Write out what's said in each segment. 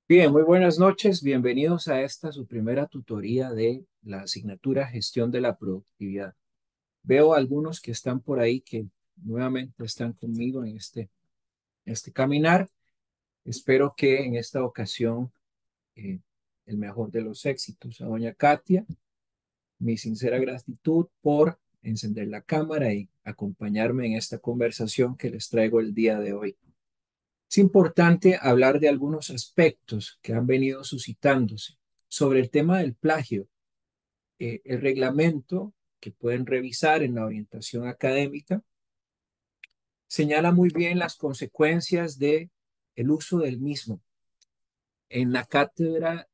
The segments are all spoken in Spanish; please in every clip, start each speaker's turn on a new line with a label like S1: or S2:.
S1: Bien, muy buenas noches. Bienvenidos a esta su primera tutoría de la asignatura Gestión de la Productividad. Veo algunos que están por ahí que nuevamente están conmigo en este caminar. Espero que en esta ocasión eh, el mejor de los éxitos. A doña Katia, mi sincera gratitud por encender la cámara y acompañarme en esta conversación que les traigo el día de hoy. Es importante hablar de algunos aspectos que han venido suscitándose sobre el tema del plagio. El reglamento que pueden revisar en la orientación académica señala muy bien las consecuencias de el uso del mismo. En la cátedra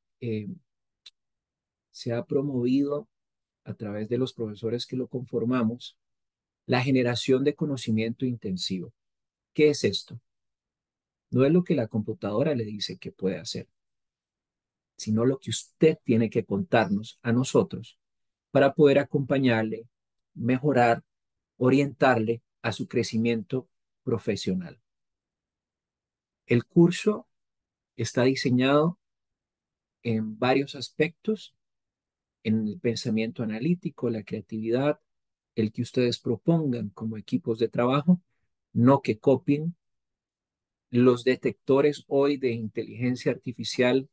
S1: se ha promovido a través de los profesores que lo conformamos la generación de conocimiento intensivo. ¿Qué es esto? No es lo que la computadora le dice que puede hacer, sino lo que usted tiene que contarnos a nosotros para poder acompañarle, mejorar, orientarle a su crecimiento profesional. El curso está diseñado en varios aspectos, en el pensamiento analítico, la creatividad, el que ustedes propongan como equipos de trabajo, no que copien. Los detectores hoy de inteligencia artificial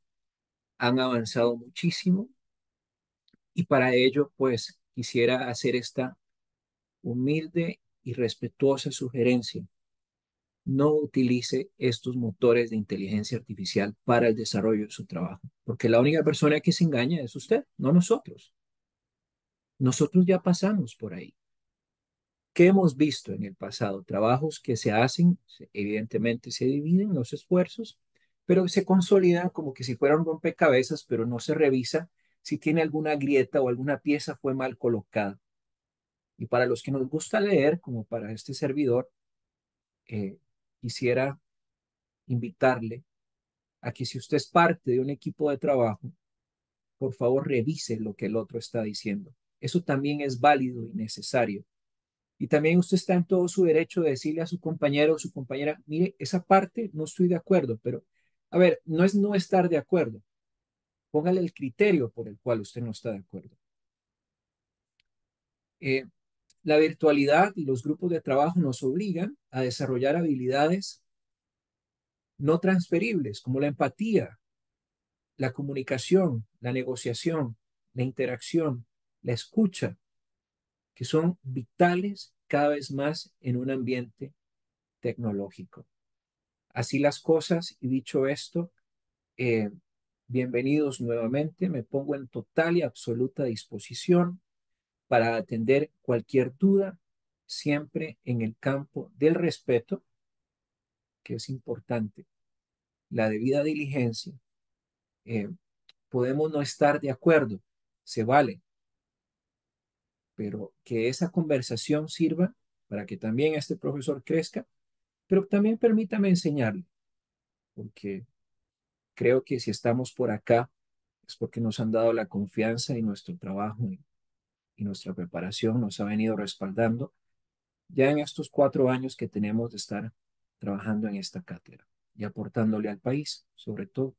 S1: han avanzado muchísimo y para ello, pues, quisiera hacer esta humilde y respetuosa sugerencia. No utilice estos motores de inteligencia artificial para el desarrollo de su trabajo, porque la única persona que se engaña es usted, no nosotros. Nosotros ya pasamos por ahí. ¿Qué hemos visto en el pasado? Trabajos que se hacen, evidentemente se dividen los esfuerzos, pero se consolidan como que si fueran rompecabezas, pero no se revisa si tiene alguna grieta o alguna pieza fue mal colocada. Y para los que nos gusta leer, como para este servidor, eh, quisiera invitarle a que si usted es parte de un equipo de trabajo, por favor revise lo que el otro está diciendo. Eso también es válido y necesario. Y también usted está en todo su derecho de decirle a su compañero o su compañera, mire, esa parte no estoy de acuerdo, pero a ver, no es no estar de acuerdo. Póngale el criterio por el cual usted no está de acuerdo. Eh, la virtualidad y los grupos de trabajo nos obligan a desarrollar habilidades no transferibles, como la empatía, la comunicación, la negociación, la interacción, la escucha, que son vitales cada vez más en un ambiente tecnológico. Así las cosas, y dicho esto, eh, bienvenidos nuevamente. Me pongo en total y absoluta disposición para atender cualquier duda, siempre en el campo del respeto, que es importante, la debida diligencia. Eh, Podemos no estar de acuerdo, se vale, pero que esa conversación sirva para que también este profesor crezca, pero también permítame enseñarle, porque creo que si estamos por acá es porque nos han dado la confianza y nuestro trabajo y nuestra preparación nos ha venido respaldando ya en estos 4 años que tenemos de estar trabajando en esta cátedra y aportándole al país, sobre todo.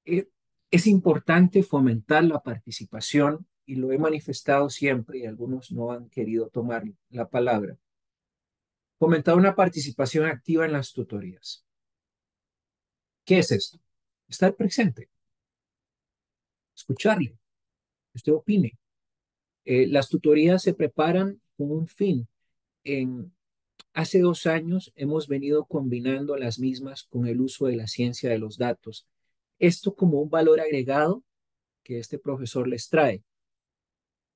S1: Eh, es importante fomentar la participación y lo he manifestado siempre y algunos no han querido tomar la palabra. Fomentar una participación activa en las tutorías. ¿Qué es esto? Estar presente, escucharle, que usted opine. Las tutorías se preparan con un fin. En, Hace 2 años hemos venido combinando las mismas con el uso de la ciencia de los datos. Esto como un valor agregado que este profesor les trae,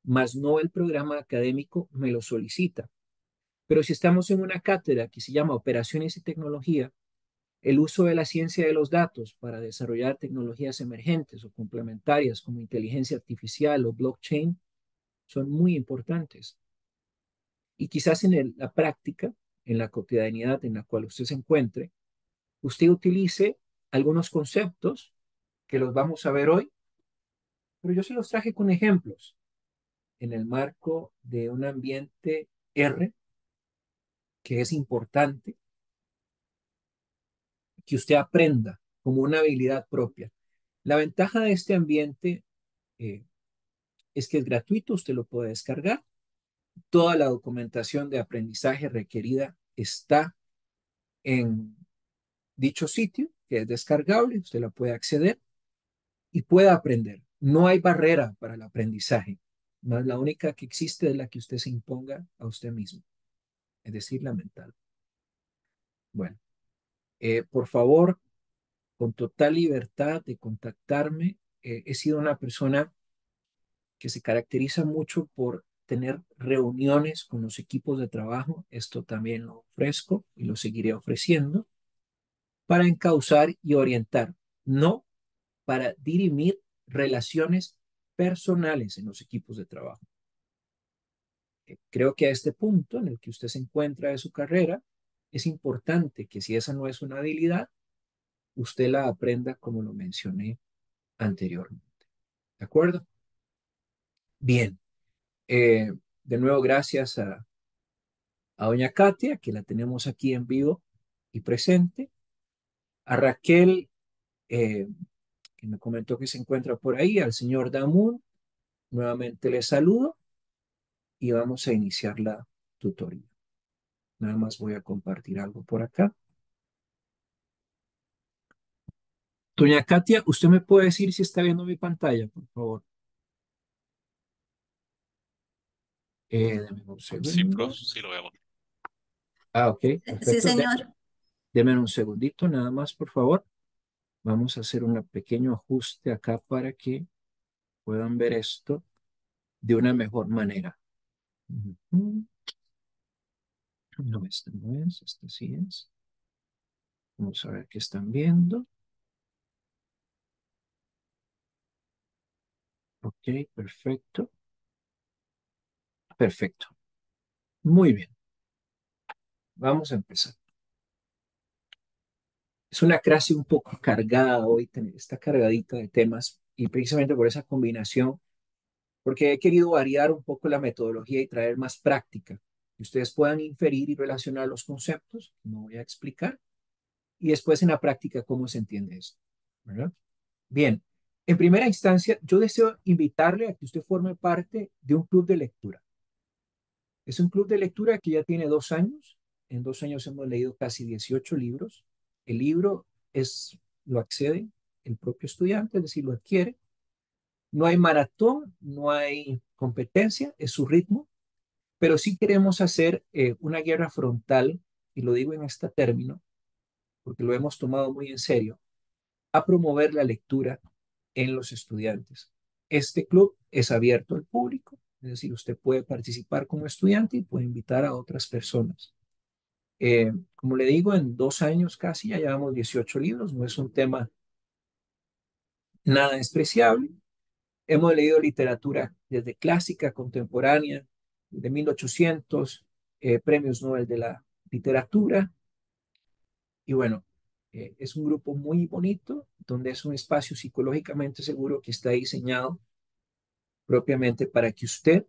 S1: más no el programa académico me lo solicita. Pero si estamos en una cátedra que se llama Operaciones y Tecnología, el uso de la ciencia de los datos para desarrollar tecnologías emergentes o complementarias como inteligencia artificial o blockchain son muy importantes. Y quizás la práctica, en la cotidianidad en la cual usted se encuentre, usted utilice algunos conceptos que los vamos a ver hoy, pero yo se los traje con ejemplos en el marco de un ambiente R que es importante que usted aprenda. como una habilidad propia. La ventaja de este ambiente eh, es que es gratuito, usted lo puede descargar. Toda la documentación de aprendizaje requerida está en dicho sitio, que es descargable, usted la puede acceder y puede aprender. No hay barrera para el aprendizaje, más la única que existe es la que usted se imponga a usted mismo, es decir, la mental. Bueno, por favor, con total libertad de contactarme. He sido una persona que se caracteriza mucho por tener reuniones con los equipos de trabajo. Esto también lo ofrezco y lo seguiré ofreciendo para encauzar y orientar, no para dirimir relaciones personales en los equipos de trabajo. Creo que a este punto en el que usted se encuentra de su carrera, es importante que si esa no es una habilidad, usted la aprenda como lo mencioné anteriormente. ¿De acuerdo? Bien. De nuevo, gracias a doña Katia, que la tenemos aquí en vivo y presente. A Raquel, eh, que me comentó que se encuentra por ahí. Al señor Damun, nuevamente le saludo y vamos a iniciar la tutoría. Nada más voy a compartir algo por acá. Doña Katia, ¿usted me puede decir si está viendo mi pantalla, por favor? Deme un
S2: Sí, prof,
S1: segundo.
S2: sí lo vemos.
S1: Ah, ok,
S3: Sí,
S1: perfecto.
S3: señor.
S1: Deme un segundito, nada más, por favor. Vamos a hacer un pequeño ajuste acá para que puedan ver esto de una mejor manera. Ujú. No, esta no es, esta sí es. Vamos a ver qué están viendo. Ok, perfecto. Perfecto. Muy bien. Vamos a empezar. Es una clase un poco cargada hoy, está cargadita de temas y precisamente por esa combinación, porque he querido variar un poco la metodología y traer más práctica, que ustedes puedan inferir y relacionar los conceptos, no voy a explicar, y después en la práctica cómo se entiende esto, ¿verdad? Bien, en primera instancia, yo deseo invitarle a que usted forme parte de un club de lectura. Es un club de lectura que ya tiene 2 años. En 2 años hemos leído casi 18 libros. El libro lo accede el propio estudiante, es decir, lo adquiere. No hay maratón, no hay competencia, es su ritmo, pero sí queremos hacer una guerra frontal, y lo digo en este término, porque lo hemos tomado muy en serio, a promover la lectura en los estudiantes. Este club es abierto al público, es decir, usted puede participar como estudiante y puede invitar a otras personas. Como le digo, en 2 años casi ya llevamos 18 libros, no es un tema nada despreciable. Hemos leído literatura desde clásica, contemporánea, de 1800, premios Nobel de la literatura, y bueno, es un grupo muy bonito, donde es un espacio psicológicamente seguro que está diseñado propiamente para que usted,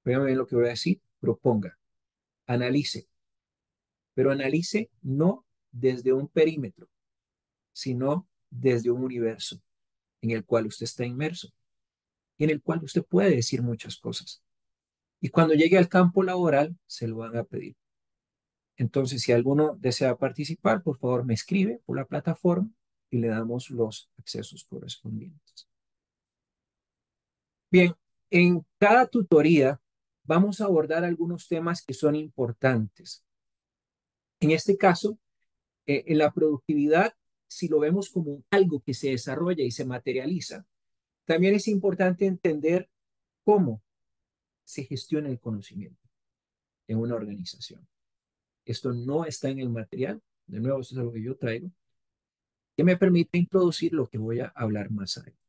S1: vean bien lo que voy a decir, proponga, analice, pero analice no desde un perímetro, sino desde un universo en el cual usted está inmerso y en el cual usted puede decir muchas cosas. Y cuando llegue al campo laboral, se lo van a pedir. Entonces, si alguno desea participar, por favor me escribe por la plataforma y le damos los accesos correspondientes. Bien, en cada tutoría vamos a abordar algunos temas que son importantes. En este caso, en la productividad, si lo vemos como algo que se desarrolla y se materializa, también es importante entender cómo se gestiona el conocimiento en una organización. Esto no está en el material, de nuevo, esto es algo que yo traigo, que me permite introducir lo que voy a hablar más adelante.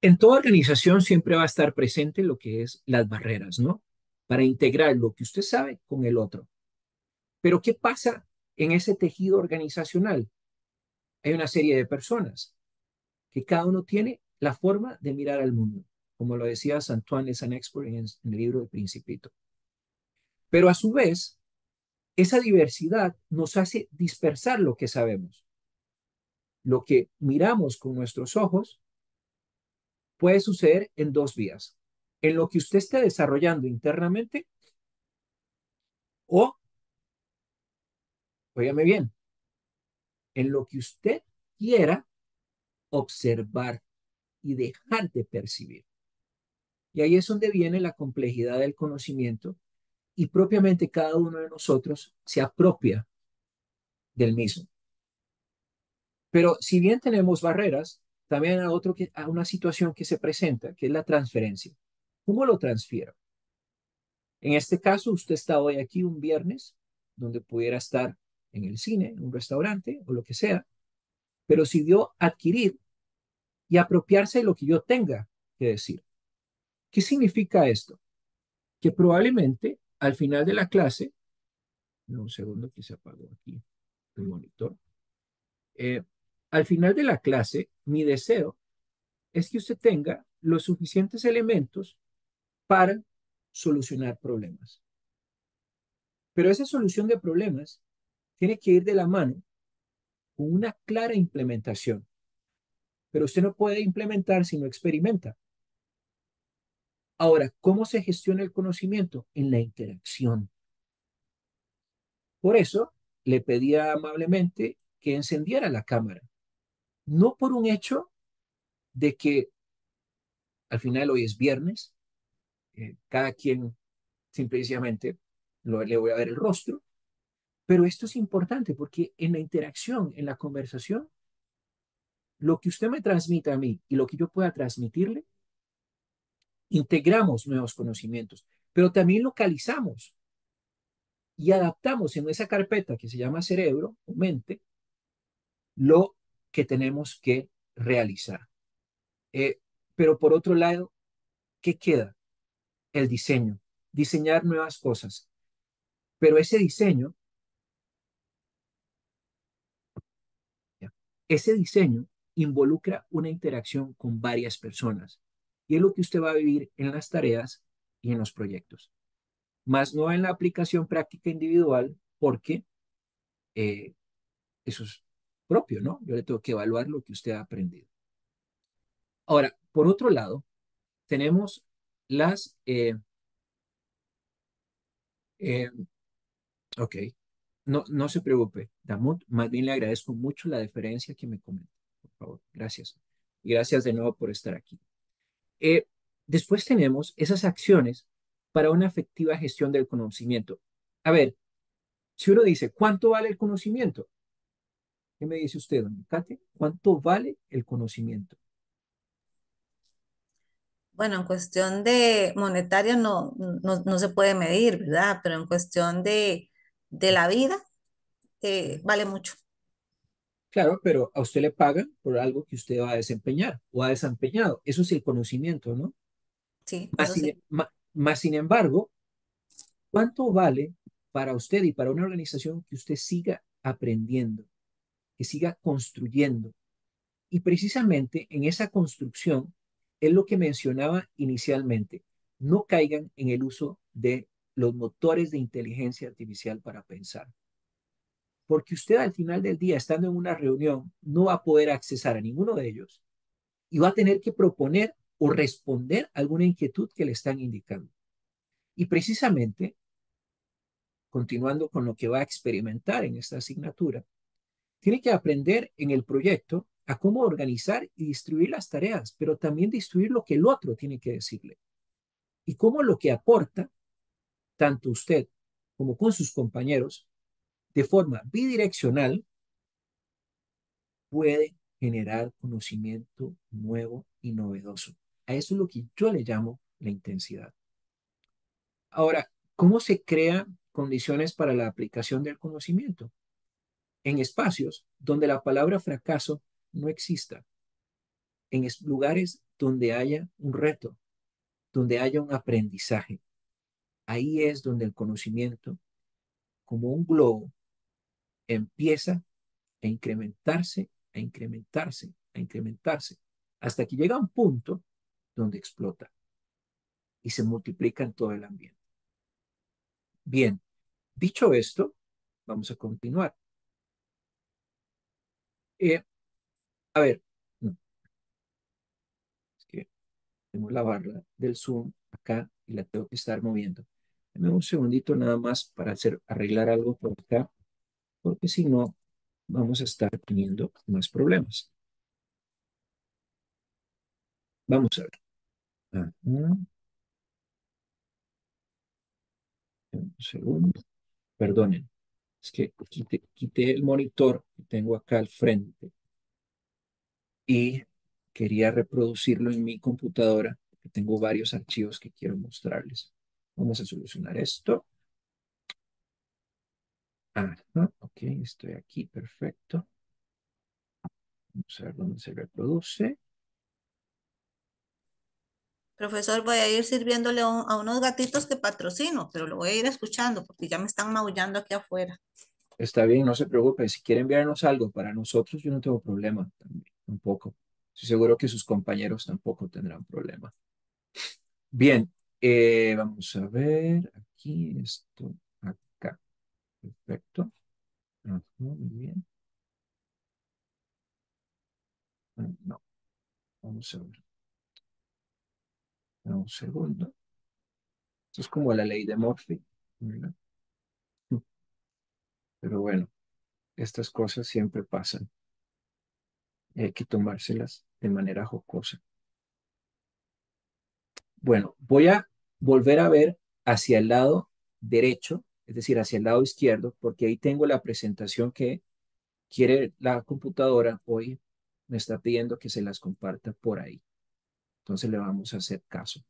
S1: En toda organización siempre va a estar presente lo que es las barreras, ¿no? Para integrar lo que usted sabe con el otro. Pero ¿qué pasa en ese tejido organizacional? Hay una serie de personas que cada uno tiene la forma de mirar al mundo, como lo decía Antoine de Saint-Exupéry en el libro El Principito. Pero a su vez, esa diversidad nos hace dispersar lo que sabemos. Lo que miramos con nuestros ojos puede suceder en dos vías. En lo que usted esté desarrollando internamente o, óigame bien, en lo que usted quiera observar y dejar de percibir. Y ahí es donde viene la complejidad del conocimiento y propiamente cada uno de nosotros se apropia del mismo. Pero si bien tenemos barreras, también hay una situación que se presenta, que es la transferencia. ¿Cómo lo transfiero? En este caso, usted está hoy aquí un viernes, donde pudiera estar en el cine, en un restaurante o lo que sea, pero decidió adquirir y apropiarse de lo que yo tenga que decir. ¿Qué significa esto? Que probablemente al final de la clase, un segundo que se apagó aquí el monitor, eh, al final de la clase, mi deseo es que usted tenga los suficientes elementos para solucionar problemas. Pero esa solución de problemas tiene que ir de la mano con una clara implementación. Pero usted no puede implementar si no experimenta. Ahora, ¿cómo se gestiona el conocimiento? En la interacción. Por eso le pedía amablemente que encendiera la cámara. No por un hecho de que al final hoy es viernes, cada quien simplemente le voy a ver el rostro, pero esto es importante porque en la interacción, en la conversación, lo que usted me transmite a mí y lo que yo pueda transmitirle, integramos nuevos conocimientos, pero también localizamos y adaptamos en esa carpeta que se llama cerebro o mente lo que tenemos que realizar. Eh, pero por otro lado, ¿qué queda? El diseño, diseñar nuevas cosas. Pero ese diseño, ¿ya? Ese diseño involucra una interacción con varias personas y es lo que usted va a vivir en las tareas y en los proyectos, más no en la aplicación práctica individual porque eh, eso es propio, ¿no? Yo le tengo que evaluar lo que usted ha aprendido. Ahora, por otro lado, tenemos las, eh, ok, no se preocupe, Damut, más bien le agradezco mucho la deferencia que me comenta, por favor, gracias. Y gracias de nuevo por estar aquí. Eh, Después tenemos esas acciones para una efectiva gestión del conocimiento. A ver, si uno dice, ¿cuánto vale el conocimiento? ¿Qué me dice usted, don Kate? ¿Cuánto vale el conocimiento?
S2: Bueno, en cuestión de monetaria no se puede medir, ¿verdad? Pero en cuestión de la vida, vale mucho,
S1: Claro, pero a usted le pagan por algo que usted va a desempeñar o ha desempeñado. Eso es el conocimiento, ¿no?
S2: sí,
S1: Más
S2: eso
S1: sin,
S2: sí.
S1: más sin embargo, ¿cuánto vale para usted y para una organización que usted siga aprendiendo, que siga construyendo? Y precisamente en esa construcción es lo que mencionaba inicialmente. No caigan en el uso de los motores de inteligencia artificial para pensar. Porque usted al final del día, estando en una reunión, no va a poder accesar a ninguno de ellos y va a tener que proponer o responder alguna inquietud que le están indicando. Y precisamente, continuando con lo que va a experimentar en esta asignatura, tiene que aprender en el proyecto a cómo organizar y distribuir las tareas, pero también distribuir lo que el otro tiene que decirle y cómo lo que aporta, tanto usted como con sus compañeros, de forma bidireccional, puede generar conocimiento nuevo y novedoso. A eso es lo que yo le llamo la intensidad. Ahora, ¿cómo se crean condiciones para la aplicación del conocimiento? En espacios donde la palabra fracaso no exista, en lugares donde haya un reto, donde haya un aprendizaje. Ahí es donde el conocimiento, como un globo, empieza a incrementarse, a incrementarse, a incrementarse, hasta que llega a un punto donde explota y se multiplica en todo el ambiente. Bien, dicho esto, vamos a continuar. Eh, A ver, no, es que tengo la barra del Zoom acá y la tengo que estar moviendo. Dame un segundito nada más para arreglar algo por acá, porque si no, vamos a estar teniendo más problemas. Vamos a ver. Ajá, un segundo. Perdonen, es que quité el monitor que tengo acá al frente y quería reproducirlo en mi computadora, que tengo varios archivos que quiero mostrarles. Vamos a solucionar esto. Ajá, ok, estoy aquí, perfecto. Vamos a ver dónde se reproduce.
S2: Profesor, voy a ir sirviéndole a unos gatitos que patrocino, pero lo voy a ir escuchando porque ya me están maullando aquí afuera.
S1: Está bien, no se preocupe. Si quiere enviarnos algo para nosotros, yo no tengo problema también, tampoco. Estoy seguro que sus compañeros tampoco tendrán problema. Bien, vamos a ver aquí esto, acá. Perfecto. Ajá, muy bien. No, vamos a ver. Un segundo. Esto es como la ley de Murphy, ¿verdad? Pero bueno, estas cosas siempre pasan y hay que tomárselas de manera jocosa. Bueno, voy a volver a ver hacia el lado derecho, es decir, hacia el lado izquierdo, porque ahí tengo la presentación que quiere la computadora hoy. Me está pidiendo que se las comparta por ahí. Entonces le vamos a hacer caso.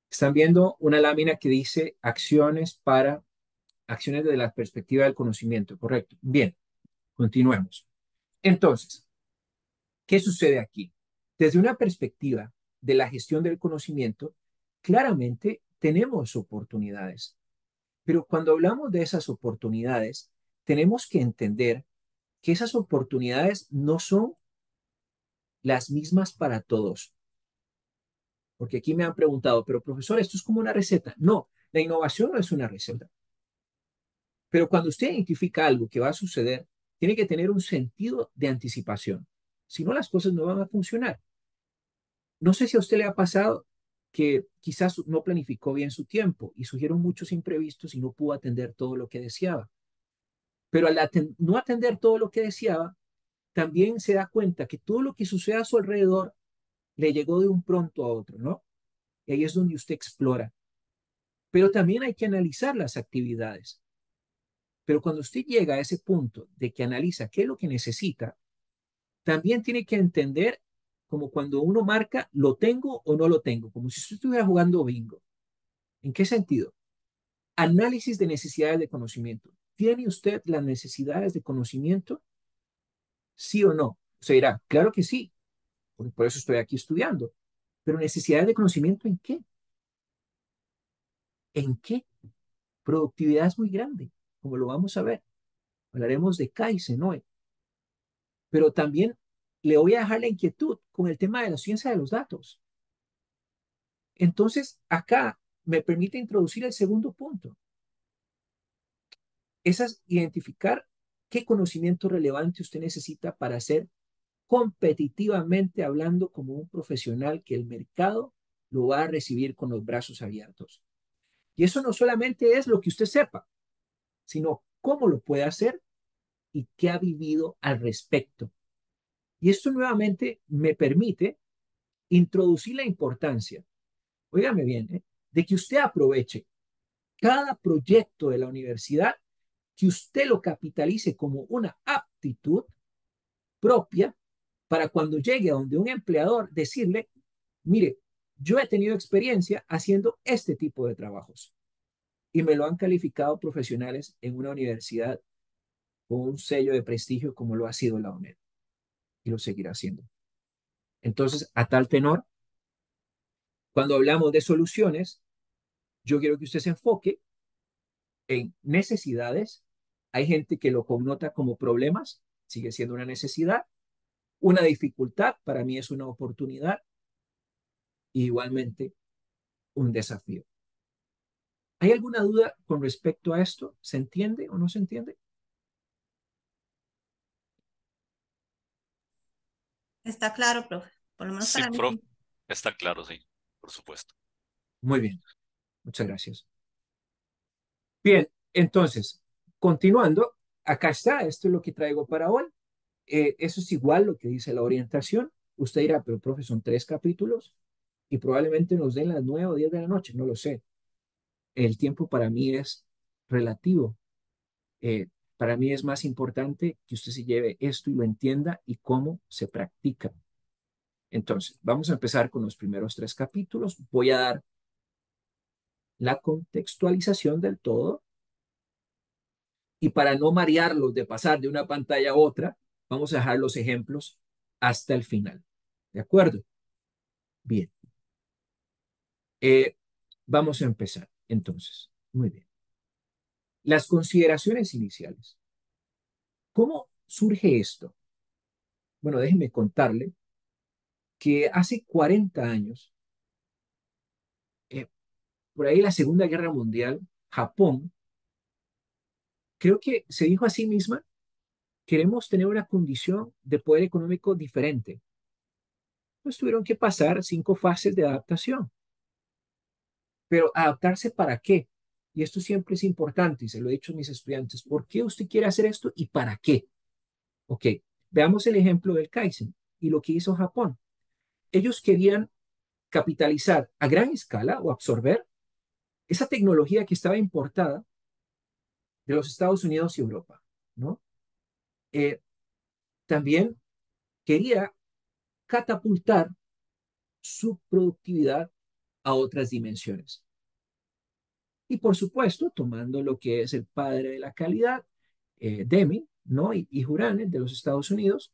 S1: Están viendo una lámina que dice acciones desde la perspectiva del conocimiento, ¿correcto? Bien, continuemos. Entonces, ¿qué sucede aquí? Desde una perspectiva de la gestión del conocimiento, claramente tenemos oportunidades, pero cuando hablamos de esas oportunidades, tenemos que entender que esas oportunidades no son las mismas para todos, porque aquí me han preguntado, pero profesor, esto es como una receta. No, la innovación no es una receta, pero cuando usted identifica algo que va a suceder, tiene que tener un sentido de anticipación. Si no, las cosas no van a funcionar. No sé si a usted le ha pasado que quizás no planificó bien su tiempo y surgieron muchos imprevistos y no pudo atender todo lo que deseaba. Pero al no atender todo lo que deseaba, también se da cuenta que todo lo que sucede a su alrededor le llegó de un pronto a otro, ¿no? Y ahí es donde usted explora. Pero también hay que analizar las actividades. Pero cuando usted llega a ese punto de que analiza qué es lo que necesita, también tiene que entender como cuando uno marca, lo tengo o no lo tengo, como si usted estuviera jugando bingo. ¿En qué sentido? Análisis de necesidades de conocimiento. ¿Tiene usted las necesidades de conocimiento? ¿Sí o no? Se dirá, claro que sí, porque por eso estoy aquí estudiando. Pero necesidades de conocimiento ¿en qué? ¿En qué? Productividad es muy grande, como lo vamos a ver. Hablaremos de Kaizen hoy. Pero también le voy a dejar la inquietud con el tema de la ciencia de los datos. Entonces, acá me permite introducir el segundo punto. Es identificar qué conocimiento relevante usted necesita para ser competitivamente hablando como un profesional que el mercado lo va a recibir con los brazos abiertos. Y eso no solamente es lo que usted sepa, sino cómo lo puede hacer y qué ha vivido al respecto. Y esto nuevamente me permite introducir la importancia, óigame bien, de que usted aproveche cada proyecto de la universidad, que usted lo capitalice como una aptitud propia para cuando llegue a donde un empleador decirle, mire, yo he tenido experiencia haciendo este tipo de trabajos y me lo han calificado profesionales en una universidad con un sello de prestigio como lo ha sido la UNED y lo seguirá haciendo. Entonces, a tal tenor, cuando hablamos de soluciones, yo quiero que usted se enfoque en necesidades. Hay gente que lo connota como problemas, sigue siendo una necesidad, una dificultad, para mí es una oportunidad, y igualmente un desafío. ¿Hay alguna duda con respecto a esto? ¿Se entiende o no se entiende?
S2: Está claro, profe. Por lo menos
S3: Sí,
S2: para mí
S3: prof,
S2: sí.
S3: está claro, sí, por supuesto.
S1: Muy bien, muchas gracias. Bien, entonces, continuando, acá está, esto es lo que traigo para hoy. Eso es igual lo que dice la orientación. Usted dirá, pero profe, son 3 capítulos y probablemente nos den las 9 o 10 de la noche, no lo sé. El tiempo para mí es relativo. Para mí es más importante que usted se lleve esto y lo entienda y cómo se practica. Entonces, vamos a empezar con los primeros 3 capítulos. Voy a dar la contextualización del todo y para no marearlos de pasar de una pantalla a otra, vamos a dejar los ejemplos hasta el final. ¿De acuerdo? Bien. Eh, Vamos a empezar entonces. Muy bien. Las consideraciones iniciales. ¿Cómo surge esto? Bueno, déjeme contarle que hace 40 años, eh, por ahí la Segunda Guerra Mundial, Japón, creo que se dijo a sí misma, queremos tener una condición de poder económico diferente. Pues tuvieron que pasar 5 fases de adaptación. Pero adaptarse para qué? Y esto siempre es importante y se lo he dicho a mis estudiantes. ¿Por qué usted quiere hacer esto y para qué? Ok, veamos el ejemplo del Kaizen y lo que hizo Japón. Ellos querían capitalizar a gran escala o absorber esa tecnología que estaba importada de los Estados Unidos y Europa, ¿no? Eh, También quería catapultar su productividad a otras dimensiones. Y por supuesto, tomando lo que es el padre de la calidad, Deming, ¿no? Y Huranes de los Estados Unidos,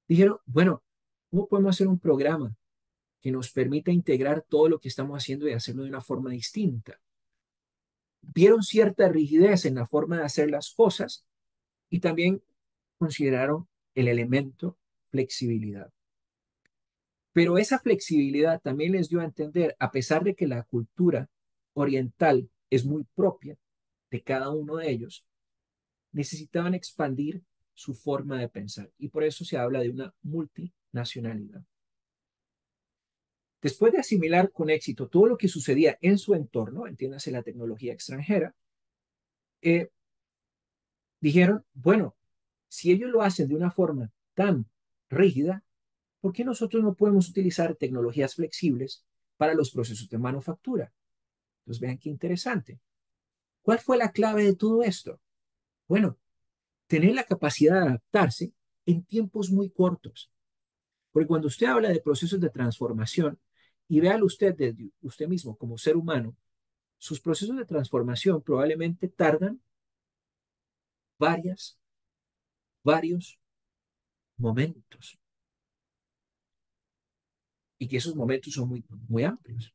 S1: dijeron, bueno, ¿cómo podemos hacer un programa que nos permita integrar todo lo que estamos haciendo y hacerlo de una forma distinta? Vieron cierta rigidez en la forma de hacer las cosas y también consideraron el elemento flexibilidad. Pero esa flexibilidad también les dio a entender, a pesar de que la cultura oriental es muy propia de cada uno de ellos, necesitaban expandir su forma de pensar y por eso se habla de una multinacionalidad. Después de asimilar con éxito todo lo que sucedía en su entorno, entiéndase la tecnología extranjera, eh, dijeron, bueno, si ellos lo hacen de una forma tan rígida, ¿por qué nosotros no podemos utilizar tecnologías flexibles para los procesos de manufactura? Entonces, vean qué interesante. ¿Cuál fue la clave de todo esto? Bueno, tener la capacidad de adaptarse en tiempos muy cortos. Porque cuando usted habla de procesos de transformación y véalo usted desde usted mismo como ser humano, sus procesos de transformación probablemente tardan varias, varios momentos y que esos momentos son muy, muy amplios.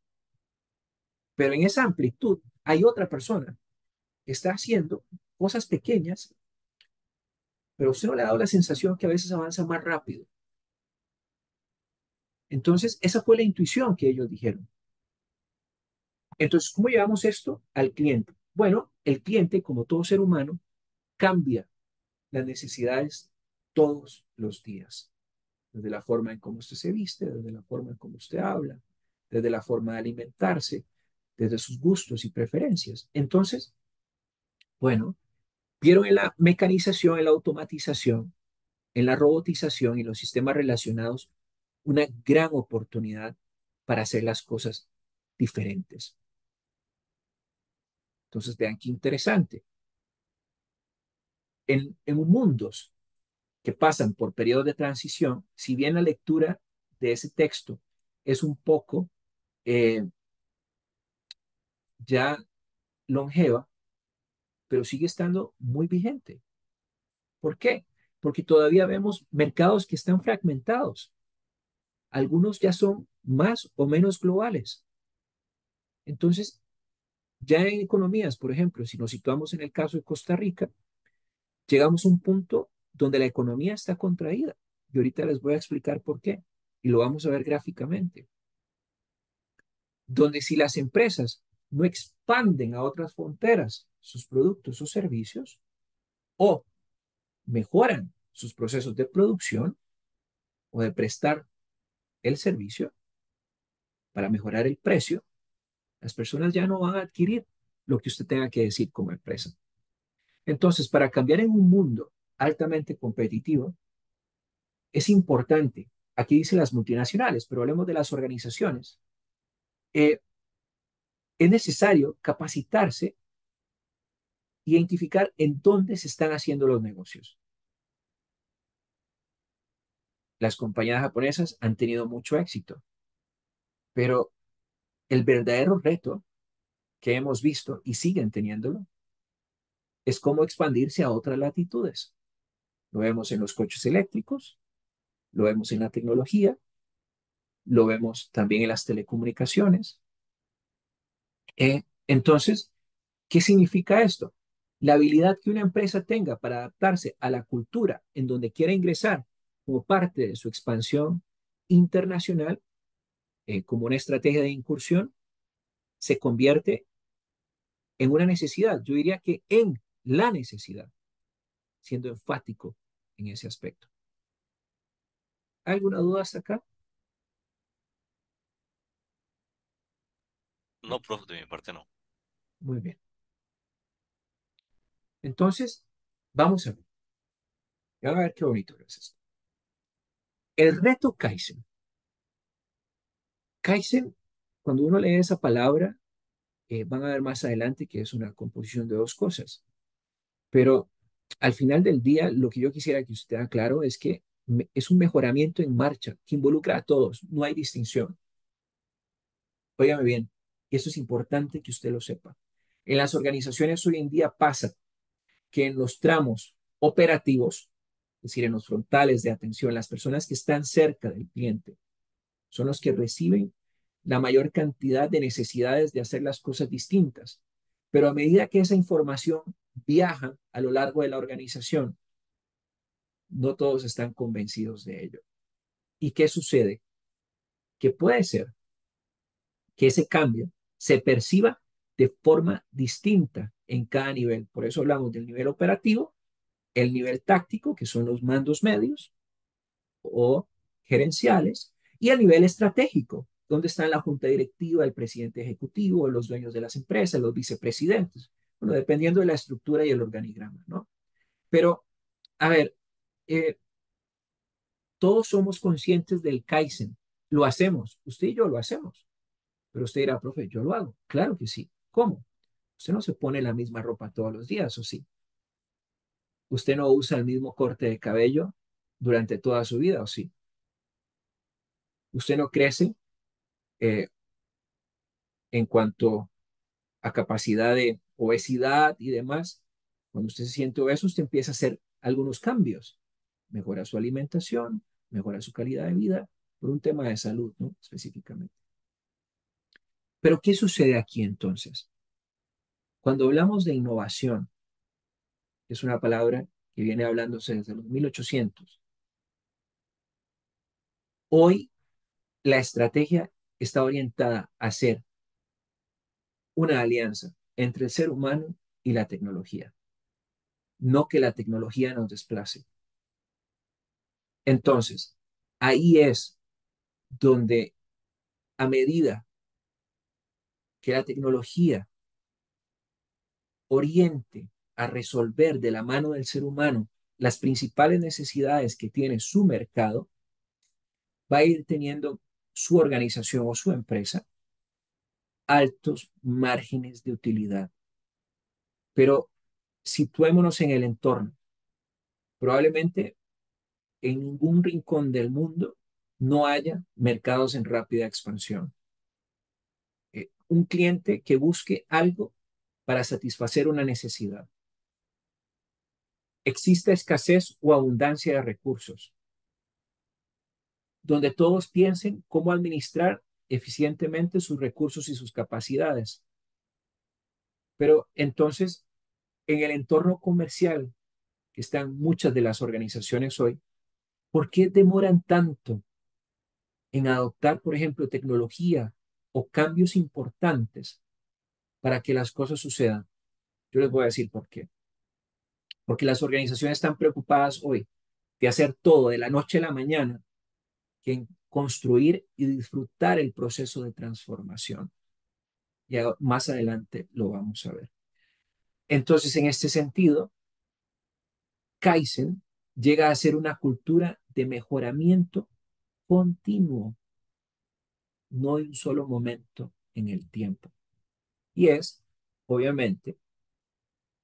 S1: Pero en esa amplitud hay otra persona que está haciendo cosas pequeñas, pero usted no le ha dado la sensación que a veces avanza más rápido. Entonces, esa fue la intuición que ellos dijeron. Entonces, ¿cómo llevamos esto al cliente? Bueno, el cliente, como todo ser humano, cambia las necesidades todos los días, desde la forma en cómo usted se viste, desde la forma en cómo usted habla, desde la forma de alimentarse, desde sus gustos y preferencias. Entonces, bueno, vieron en la mecanización, en la automatización, en la robotización y los sistemas relacionados una gran oportunidad para hacer las cosas diferentes. Entonces, vean qué interesante. En mundos que pasan por periodos de transición, si bien la lectura de ese texto es un poco eh, ya longeva, pero sigue estando muy vigente. ¿Por qué? Porque todavía vemos mercados que están fragmentados. Algunos ya son más o menos globales. Entonces, ya en economías, por ejemplo, si nos situamos en el caso de Costa Rica, llegamos a un punto donde la economía está contraída. Y ahorita les voy a explicar por qué. Y lo vamos a ver gráficamente. Donde si las empresas no expanden a otras fronteras sus productos o servicios o mejoran sus procesos de producción, o de prestar el servicio para mejorar el precio, las personas ya no van a adquirir lo que usted tenga que decir como empresa. Entonces, para cambiar en un mundo altamente competitivo, es importante, aquí dice las multinacionales, pero hablemos de las organizaciones, eh, es necesario capacitarse, identificar en dónde se están haciendo los negocios. Las compañías japonesas han tenido mucho éxito, pero el verdadero reto que hemos visto y siguen teniéndolo es cómo expandirse a otras latitudes. Lo vemos en los coches eléctricos, lo vemos en la tecnología, lo vemos también en las telecomunicaciones. Entonces, ¿qué significa esto? La habilidad que una empresa tenga para adaptarse a la cultura en donde quiera ingresar como parte de su expansión internacional, como una estrategia de incursión, se convierte en una necesidad. Yo diría que en la necesidad, siendo enfático en ese aspecto. ¿Alguna duda hasta acá?
S3: No, profe, de mi parte no.
S1: Muy bien. Entonces, vamos a ver. Van a ver qué bonito es esto. El reto Kaizen. Kaizen, cuando uno lee esa palabra, van a ver más adelante que es una composición de dos cosas. Pero al final del día, lo que yo quisiera que usted tenga claro es que es un mejoramiento en marcha que involucra a todos. No hay distinción. Óigame bien, eso es importante que usted lo sepa. En las organizaciones hoy en día pasa que en los tramos operativos, es decir, en los frontales de atención, las personas que están cerca del cliente son los que reciben la mayor cantidad de necesidades de hacer las cosas distintas. Pero a medida que esa información viaja a lo largo de la organización, no todos están convencidos de ello. ¿Y qué sucede? Que puede ser que ese cambio se perciba de forma distinta en cada nivel. Por eso hablamos del nivel operativo, el nivel táctico, que son los mandos medios o gerenciales, y el nivel estratégico, donde está la junta directiva, el presidente ejecutivo, los dueños de las empresas, los vicepresidentes, bueno, dependiendo de la estructura y el organigrama, ¿no? Pero, a ver, eh, todos somos conscientes del Kaizen, lo hacemos, usted y yo lo hacemos, pero usted dirá, profe, yo lo hago, claro que sí, ¿cómo? Usted no se pone la misma ropa todos los días, ¿o sí? Usted no usa el mismo corte de cabello durante toda su vida, ¿o sí? Usted no crece eh, en cuanto a capacidad de obesidad y demás. Cuando usted se siente obeso, usted empieza a hacer algunos cambios. Mejora su alimentación, mejora su calidad de vida, por un tema de salud, ¿no? Específicamente. Pero, ¿qué sucede aquí entonces? Cuando hablamos de innovación, que es una palabra que viene hablándose desde los 1800, hoy la estrategia está orientada a hacer una alianza entre el ser humano y la tecnología, no que la tecnología nos desplace. Entonces, ahí es donde a medida que la tecnología oriente a resolver de la mano del ser humano las principales necesidades que tiene su mercado, va a ir teniendo su organización o su empresa altos márgenes de utilidad. Pero situémonos en el entorno. Probablemente en ningún rincón del mundo no haya mercados en rápida expansión. Un cliente que busque algo para satisfacer una necesidad. Exista escasez o abundancia de recursos, donde todos piensen cómo administrar eficientemente sus recursos y sus capacidades. Pero entonces, en el entorno comercial que están muchas de las organizaciones hoy, ¿por qué demoran tanto en adoptar, por ejemplo, tecnología o cambios importantes para que las cosas sucedan? Yo les voy a decir por qué. Porque las organizaciones están preocupadas hoy de hacer todo de la noche a la mañana que en construir y disfrutar el proceso de transformación. Ya más adelante lo vamos a ver. Entonces, en este sentido, Kaizen llega a ser una cultura de mejoramiento continuo, no de un solo momento en el tiempo. Y es, obviamente,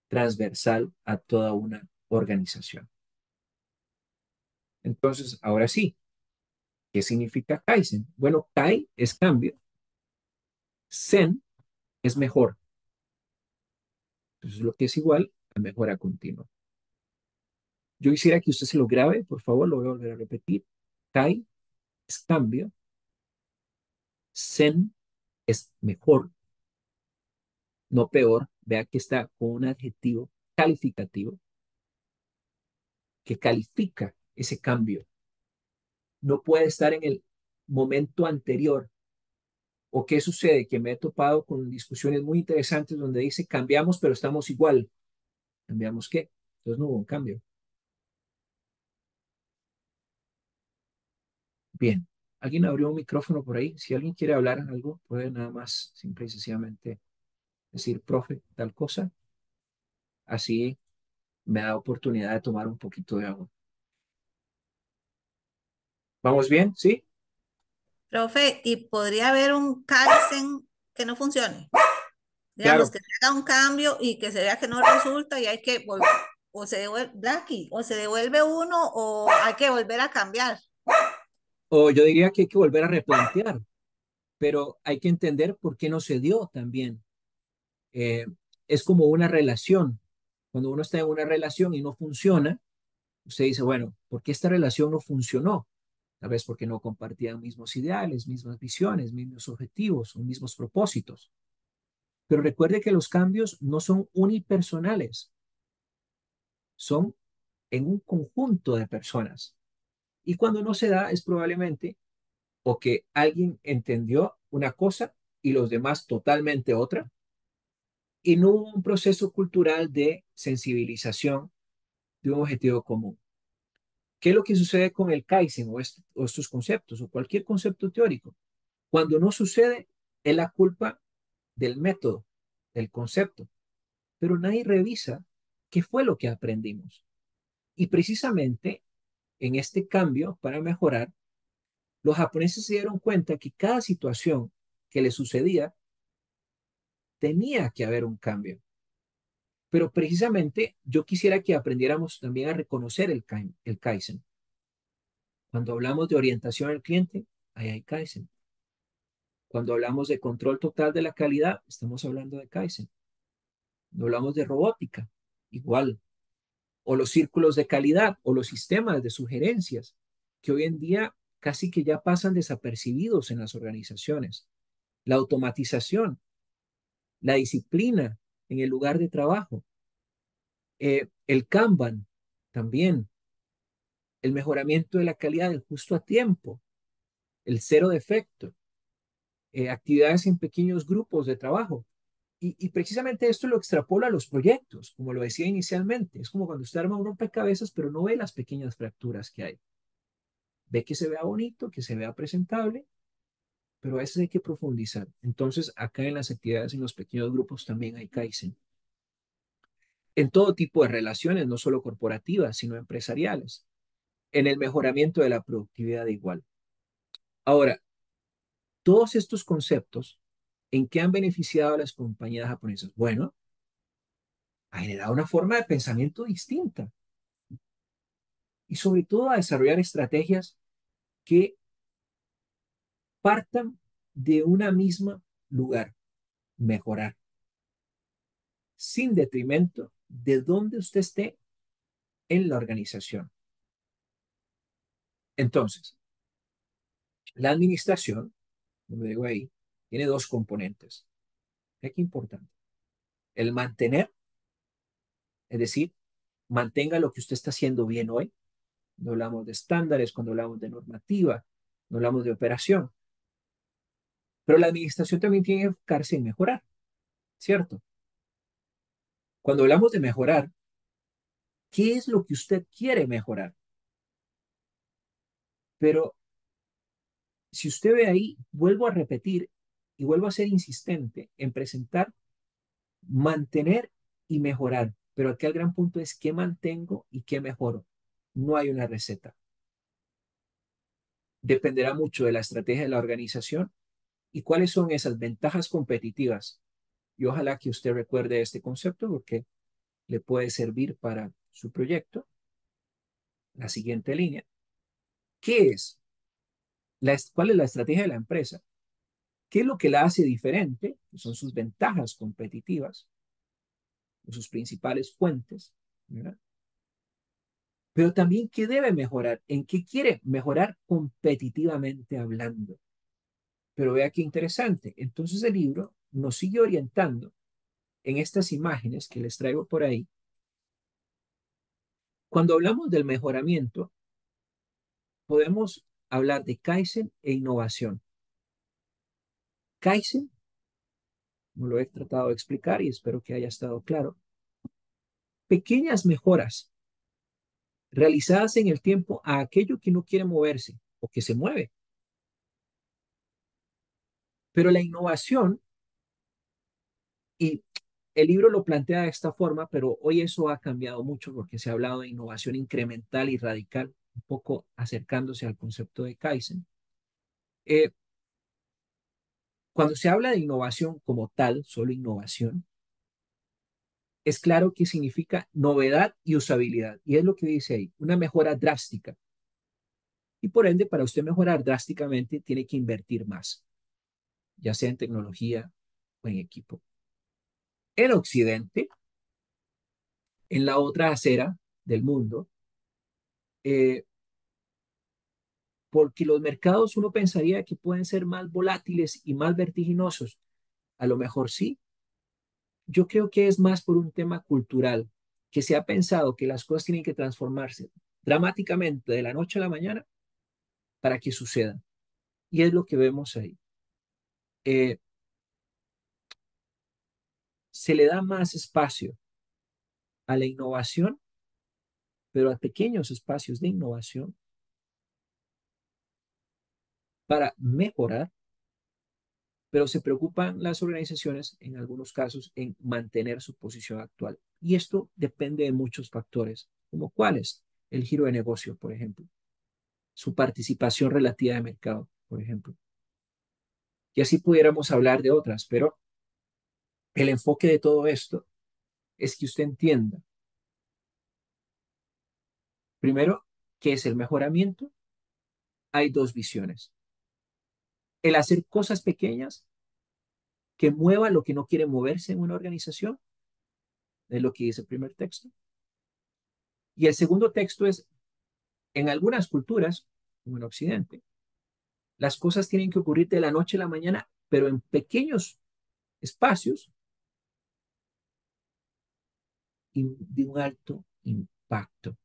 S1: transversal a toda una organización. Entonces, ahora sí, ¿qué significa Kaizen? Bueno, Kai es cambio, Zen es mejor. Entonces, lo que es igual a mejora continua. Yo quisiera que usted se lo grabe, por favor, lo voy a volver a repetir. Kai es cambio, Zen es mejor, no peor. Vea que está con un adjetivo calificativo que califica ese cambio. No puede estar en el momento anterior. ¿O qué sucede? Que me he topado con discusiones muy interesantes donde dice cambiamos, pero estamos igual. ¿Cambiamos qué? Entonces no hubo un cambio. Bien. ¿Alguien abrió un micrófono por ahí? Si alguien quiere hablar algo, puede nada más, simple y sencillamente decir, profe, tal cosa. Así me da oportunidad de tomar un poquito de agua. ¿Vamos bien? ¿Sí?
S2: Profe, ¿y podría haber un Kaizen que no funcione? Digamos,
S1: Claro.
S2: que se haga un cambio y que se vea que no resulta y hay que volver, o se devuelve, Blackie, o se devuelve uno o hay que volver a cambiar.
S1: O yo diría que hay que volver a replantear, pero hay que entender por qué no se dio también. Eh, es como una relación. Cuando uno está en una relación y no funciona, usted dice, bueno, ¿por qué esta relación no funcionó? Tal vez porque no compartían mismos ideales, mismas visiones, mismos objetivos o mismos propósitos. Pero recuerde que los cambios no son unipersonales, son en un conjunto de personas. Y cuando no se da es probablemente o que alguien entendió una cosa y los demás totalmente otra, y no hubo un proceso cultural de sensibilización de un objetivo común. ¿Qué es lo que sucede con el Kaizen o estos conceptos o cualquier concepto teórico? Cuando no sucede, es la culpa del método, del concepto, pero nadie revisa qué fue lo que aprendimos. Y precisamente en este cambio para mejorar, los japoneses se dieron cuenta que cada situación que les sucedía tenía que haber un cambio. Pero precisamente yo quisiera que aprendiéramos también a reconocer el Kaizen. Cuando hablamos de orientación al cliente, ahí hay Kaizen. Cuando hablamos de control total de la calidad, estamos hablando de Kaizen. Cuando hablamos de robótica, igual. O los círculos de calidad o los sistemas de sugerencias, que hoy en día casi que ya pasan desapercibidos en las organizaciones. La automatización, la disciplina en el lugar de trabajo, el Kanban también, el mejoramiento de la calidad, el justo a tiempo, el cero defecto, actividades en pequeños grupos de trabajo. Y precisamente esto lo extrapola a los proyectos, como lo decía inicialmente. Es como cuando usted arma un rompecabezas, pero no ve las pequeñas fracturas que hay. Ve que se vea bonito, que se vea presentable, pero a veces hay que profundizar. Entonces, acá en las actividades en los pequeños grupos también hay Kaizen. En todo tipo de relaciones, no solo corporativas, sino empresariales. En el mejoramiento de la productividad igual. Ahora, todos estos conceptos, ¿en qué han beneficiado a las compañías japonesas? Bueno, ha generado una forma de pensamiento distinta y sobre todo a desarrollar estrategias que partan de una misma lugar, mejorar, sin detrimento de dónde usted esté en la organización. Entonces, la administración, como digo ahí, tiene dos componentes. Qué importante. El mantener, es decir, mantenga lo que usted está haciendo bien hoy. Cuando hablamos de estándares, cuando hablamos de normativa, cuando hablamos de operación. Pero la administración también tiene que enfocarse en mejorar, ¿cierto? Cuando hablamos de mejorar, ¿qué es lo que usted quiere mejorar? Pero Si usted ve ahí, vuelvo a repetir y vuelvo a ser insistente en presentar, mantener y mejorar. Pero aquí el gran punto es qué mantengo y qué mejoro. No hay una receta. Dependerá mucho de la estrategia de la organización y cuáles son esas ventajas competitivas. Y ojalá que usted recuerde este concepto porque le puede servir para su proyecto. La siguiente línea. ¿Qué es? ¿Cuál es la estrategia de la empresa? ¿Qué es lo que la hace diferente? Son sus ventajas competitivas, sus principales fuentes, ¿verdad? Pero también qué debe mejorar, en qué quiere mejorar competitivamente hablando. Pero vea qué interesante. Entonces el libro nos sigue orientando en estas imágenes que les traigo por ahí. Cuando hablamos del mejoramiento, podemos hablar de Kaizen e innovación. Kaizen, como lo he tratado de explicar y espero que haya estado claro, pequeñas mejoras realizadas en el tiempo a aquello que no quiere moverse o que se mueve. Pero la innovación, y el libro lo plantea de esta forma, pero hoy eso ha cambiado mucho porque se ha hablado de innovación incremental y radical, un poco acercándose al concepto de Kaizen. Eh, Cuando se habla de innovación como tal, solo innovación, es claro que significa novedad y usabilidad. Y es lo que dice ahí, una mejora drástica. Y por ende, para usted mejorar drásticamente, tiene que invertir más, ya sea en tecnología o en equipo. En Occidente, en la otra acera del mundo, eh, porque los mercados uno pensaría que pueden ser más volátiles y más vertiginosos. A lo mejor sí. Yo creo que es más por un tema cultural, que se ha pensado que las cosas tienen que transformarse dramáticamente de la noche a la mañana para que sucedan. Y es lo que vemos ahí. Eh, Se le da más espacio a la innovación, pero a pequeños espacios de innovación para mejorar, pero se preocupan las organizaciones en algunos casos en mantener su posición actual. Y esto depende de muchos factores, como cuáles, el giro de negocio, por ejemplo, su participación relativa de mercado, por ejemplo. Y así pudiéramos hablar de otras, pero el enfoque de todo esto es que usted entienda, primero, qué es el mejoramiento. Hay dos visiones. El hacer cosas pequeñas que mueva lo que no quiere moverse en una organización, es lo que dice el primer texto. Y el segundo texto es, en algunas culturas, como en Occidente, las cosas tienen que ocurrir de la noche a la mañana, pero en pequeños espacios y de un alto impacto.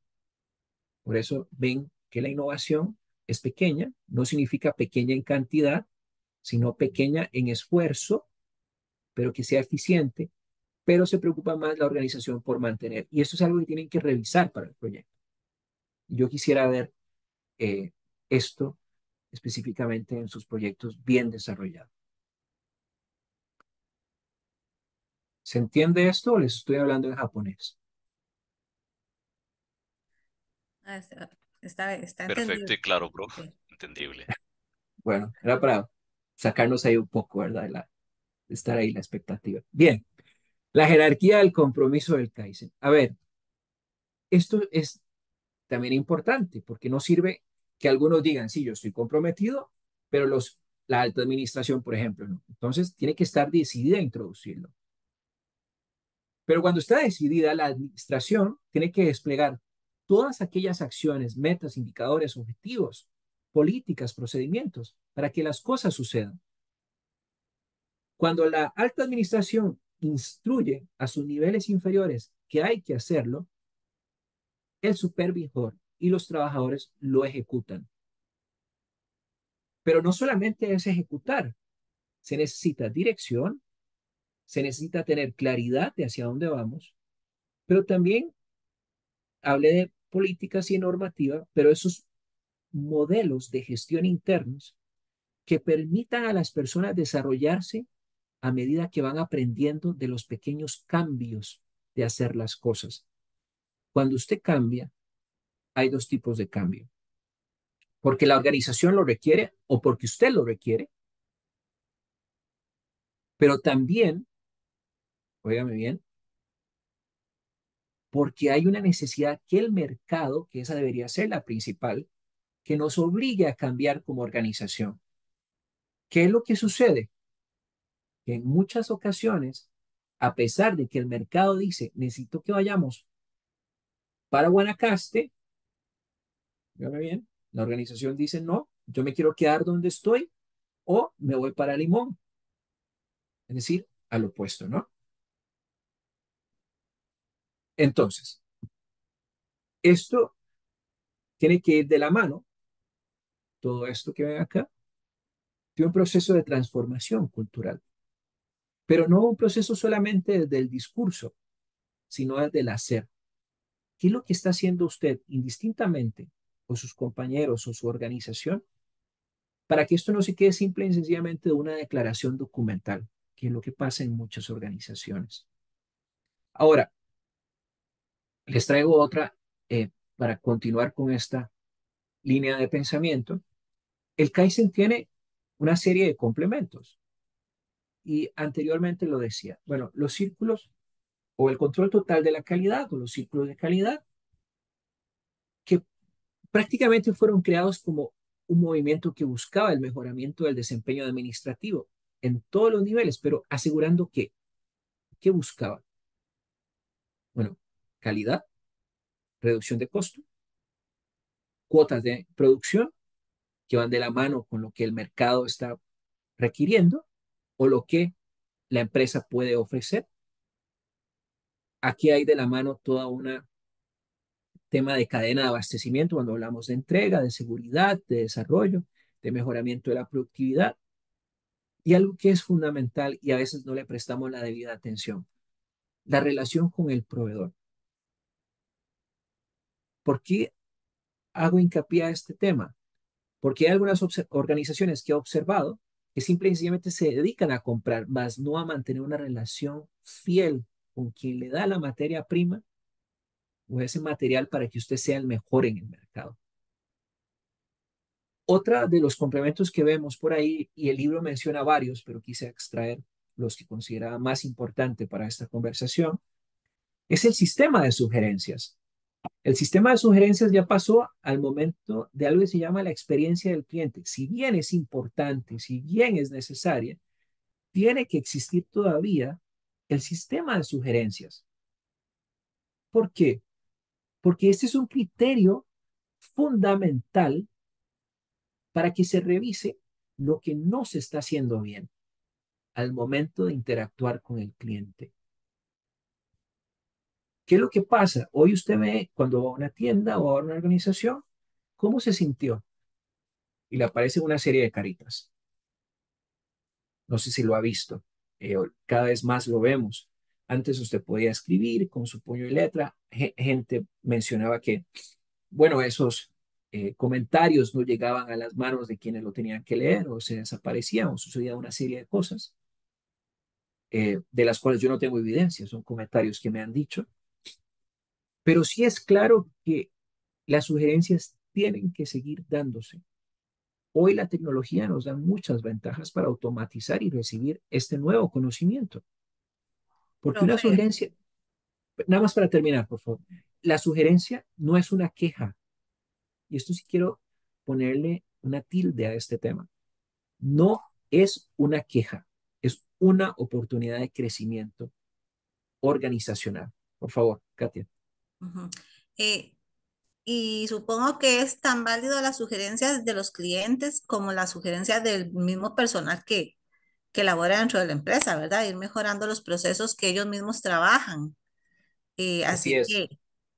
S1: Por eso ven que la innovación es pequeña, no significa pequeña en cantidad, sino pequeña en esfuerzo, pero que sea eficiente, pero se preocupa más la organización por mantener. Y esto es algo que tienen que revisar para el proyecto. Yo quisiera ver eh, esto específicamente en sus proyectos bien desarrollados. ¿Se entiende esto o les estoy hablando en japonés?
S2: Ah, está
S3: Perfecto
S2: entendible.
S3: y claro, bro.
S2: Sí.
S3: Entendible.
S1: Bueno, era para sacarnos ahí un poco, ¿verdad? De estar ahí la expectativa. Bien, la jerarquía del compromiso del Kaizen. A ver, esto es también importante porque no sirve que algunos digan, sí, yo estoy comprometido, pero la alta administración, por ejemplo, no. Entonces, tiene que estar decidida a introducirlo. Pero cuando está decidida, la administración tiene que desplegar todas aquellas acciones, metas, indicadores, objetivos, políticas, procedimientos, para que las cosas sucedan. Cuando la alta administración instruye a sus niveles inferiores que hay que hacerlo, el supervisor y los trabajadores lo ejecutan. Pero no solamente es ejecutar, se necesita dirección, se necesita tener claridad de hacia dónde vamos, pero también hablé de políticas y normativa, pero esos modelos de gestión internos que permitan a las personas desarrollarse a medida que van aprendiendo de los pequeños cambios de hacer las cosas. Cuando usted cambia, hay dos tipos de cambio. Porque la organización lo requiere o porque usted lo requiere, pero también, óigame bien, porque hay una necesidad que el mercado, que esa debería ser la principal, que nos obligue a cambiar como organización. ¿Qué es lo que sucede? Que en muchas ocasiones, a pesar de que el mercado dice, necesito que vayamos para Guanacaste, óigame bien, la organización dice, no, yo me quiero quedar donde estoy o me voy para Limón. Es decir, al opuesto, ¿no? Entonces, esto tiene que ir de la mano, todo esto que ven acá, de un proceso de transformación cultural, pero no un proceso solamente desde el discurso, sino desde el hacer. ¿Qué es lo que está haciendo usted indistintamente, o sus compañeros, o su organización, para que esto no se quede simple y sencillamente de una declaración documental, que es lo que pasa en muchas organizaciones? Ahora, les traigo otra para continuar con esta línea de pensamiento. El Kaizen tiene una serie de complementos y anteriormente lo decía. Bueno, los círculos o el control total de la calidad o los círculos de calidad que prácticamente fueron creados como un movimiento que buscaba el mejoramiento del desempeño administrativo en todos los niveles, pero asegurando que, ¿qué buscaba? Bueno, calidad, reducción de costo, cuotas de producción que van de la mano con lo que el mercado está requiriendo o lo que la empresa puede ofrecer. Aquí hay de la mano toda una tema de cadena de abastecimiento cuando hablamos de entrega, de seguridad, de desarrollo, de mejoramiento de la productividad y algo que es fundamental y a veces no le prestamos la debida atención, la relación con el proveedor. ¿Por qué hago hincapié a este tema? Porque hay algunas organizaciones que he observado que simple y sencillamente se dedican a comprar, más no a mantener una relación fiel con quien le da la materia prima o ese material para que usted sea el mejor en el mercado. Otra de los complementos que vemos por ahí, y el libro menciona varios, pero quise extraer los que consideraba más importante para esta conversación, es el sistema de sugerencias. El sistema de sugerencias ya pasó al momento de algo que se llama la experiencia del cliente. Si bien es importante, si bien es necesaria, tiene que existir todavía el sistema de sugerencias. ¿Por qué? Porque este es un criterio fundamental para que se revise lo que no se está haciendo bien al momento de interactuar con el cliente. ¿Qué es lo que pasa? Hoy usted ve cuando va a una tienda o a una organización, ¿cómo se sintió? Y le aparece una serie de caritas. No sé si lo ha visto. Cada vez más lo vemos. Antes usted podía escribir con su puño y letra. Gente mencionaba que, bueno, esos comentarios no llegaban a las manos de quienes lo tenían que leer o se desaparecían o sucedía una serie de cosas de las cuales yo no tengo evidencia. Son comentarios que me han dicho. Pero sí es claro que las sugerencias tienen que seguir dándose. Hoy la tecnología nos da muchas ventajas para automatizar y recibir este nuevo conocimiento. Porque una
S2: Profe,
S1: sugerencia, nada más para terminar, por favor, la sugerencia no es una queja. Y esto sí quiero ponerle una tilde a este tema. No es una queja, es una oportunidad de crecimiento organizacional. Por favor, Katia.
S2: ujú. Eh, y supongo que es tan válido las sugerencias de los clientes como las sugerencias del mismo personal que labora dentro de la empresa, ¿verdad? Ir mejorando los procesos que ellos mismos trabajan.
S1: Así
S2: Así
S1: es.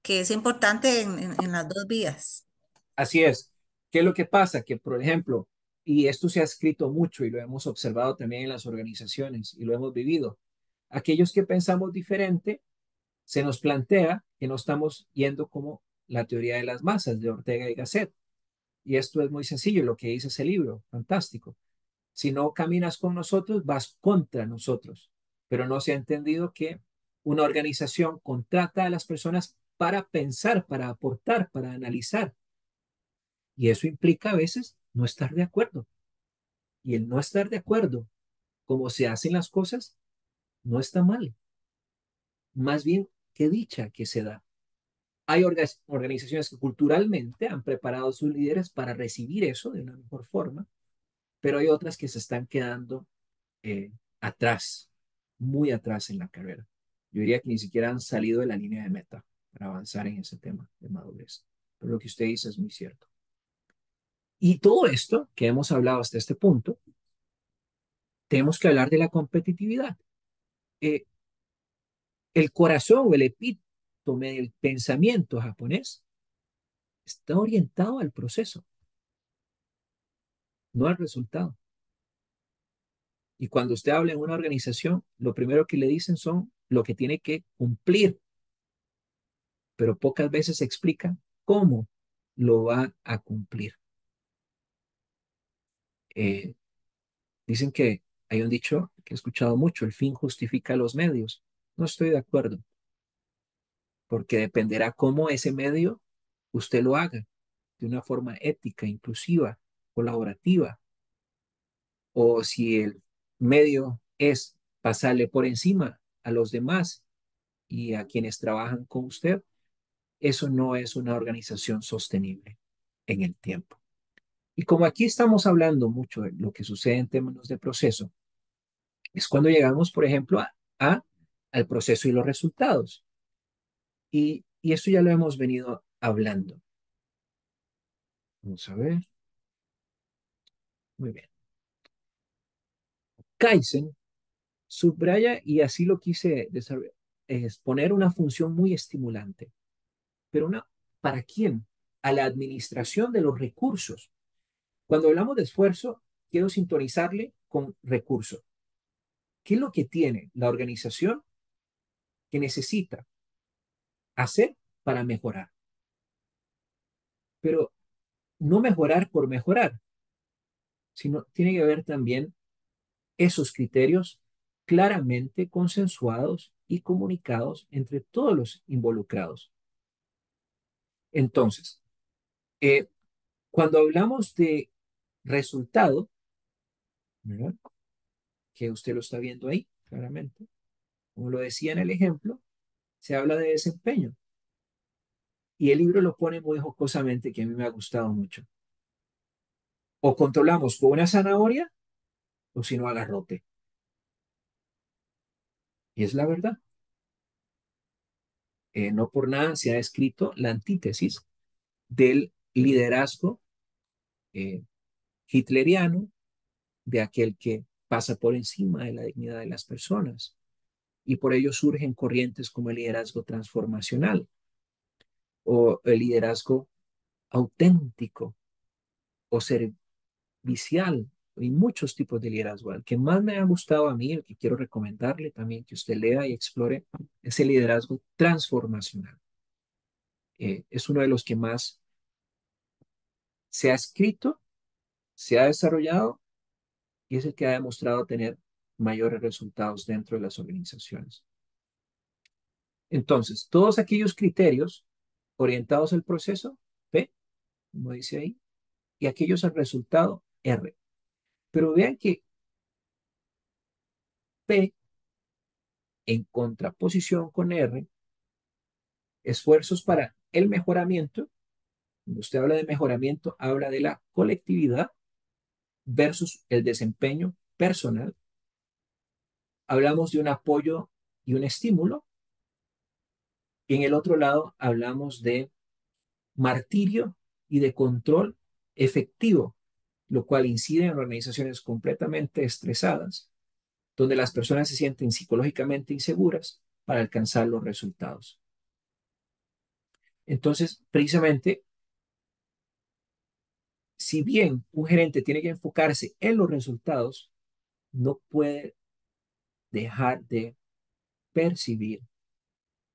S2: que es importante en las dos vías.
S1: Así es. ¿Qué es lo que pasa? Que, por ejemplo, y esto se ha escrito mucho y lo hemos observado también en las organizaciones y lo hemos vivido, aquellos que pensamos diferente, se nos plantea que no estamos yendo como la teoría de las masas de Ortega y Gasset. Y esto es muy sencillo, lo que dice ese libro, fantástico. Si no caminas con nosotros, vas contra nosotros. Pero no se ha entendido que una organización contrata a las personas para pensar, para aportar, para analizar. Y eso implica a veces no estar de acuerdo. Y el no estar de acuerdo, como se hacen las cosas, no está mal. Más bien, qué dicha que se da. Hay organizaciones que culturalmente han preparado a sus líderes para recibir eso de una mejor forma, pero hay otras que se están quedando eh, atrás, muy atrás en la carrera. Yo diría que ni siquiera han salido de la línea de meta para avanzar en ese tema de madurez. Pero lo que usted dice es muy cierto. Y todo esto que hemos hablado hasta este punto, tenemos que hablar de la competitividad. Eh, el corazón o el epítome del pensamiento japonés está orientado al proceso, no al resultado. Y cuando usted habla en una organización, lo primero que le dicen son lo que tiene que cumplir, pero pocas veces explican cómo lo va a cumplir. Eh, Dicen que hay un dicho que he escuchado mucho, el fin justifica los medios. No estoy de acuerdo, porque dependerá cómo ese medio usted lo haga, de una forma ética, inclusiva, colaborativa, o si el medio es pasarle por encima a los demás y a quienes trabajan con usted, eso no es una organización sostenible en el tiempo. Y como aquí estamos hablando mucho de lo que sucede en términos de proceso, es cuando llegamos, por ejemplo, al proceso y los resultados. Y eso ya lo hemos venido hablando. Vamos a ver. Muy bien. Kaizen subraya, y así lo quise es poner una función muy estimulante, pero ¿para quién? A la administración de los recursos. Cuando hablamos de esfuerzo, quiero sintonizarle con recursos. ¿Qué es lo que tiene la organización que necesita hacer para mejorar? Pero no mejorar por mejorar, sino tiene que haber también esos criterios claramente consensuados y comunicados entre todos los involucrados. Entonces, eh, cuando hablamos de resultado, ¿verdad? Que usted lo está viendo ahí claramente, como lo decía en el ejemplo, se habla de desempeño. Y el libro lo pone muy jocosamente, que a mí me ha gustado mucho. O controlamos con una zanahoria o si no agarrote. Y es la verdad. No por nada se ha escrito la antítesis del liderazgo eh, hitleriano, de aquel que pasa por encima de la dignidad de las personas. Y por ello surgen corrientes como el liderazgo transformacional o el liderazgo auténtico o servicial y muchos tipos de liderazgo. El que más me ha gustado a mí, el que quiero recomendarle también que usted lea y explore, es el liderazgo transformacional. Es uno de los que más se ha escrito, se ha desarrollado y es el que ha demostrado tener mayores resultados dentro de las organizaciones. Entonces, todos aquellos criterios orientados al proceso, P, como dice ahí, y aquellos al resultado, R. Pero vean que P, en contraposición con R, esfuerzos para el mejoramiento, cuando usted habla de mejoramiento, habla de la colectividad versus el desempeño personal. Hablamos de un apoyo y un estímulo. Y en el otro lado hablamos de martirio y de control efectivo, lo cual incide en organizaciones completamente estresadas, donde las personas se sienten psicológicamente inseguras para alcanzar los resultados. Entonces, precisamente, si bien un gerente tiene que enfocarse en los resultados, no puede dejar de percibir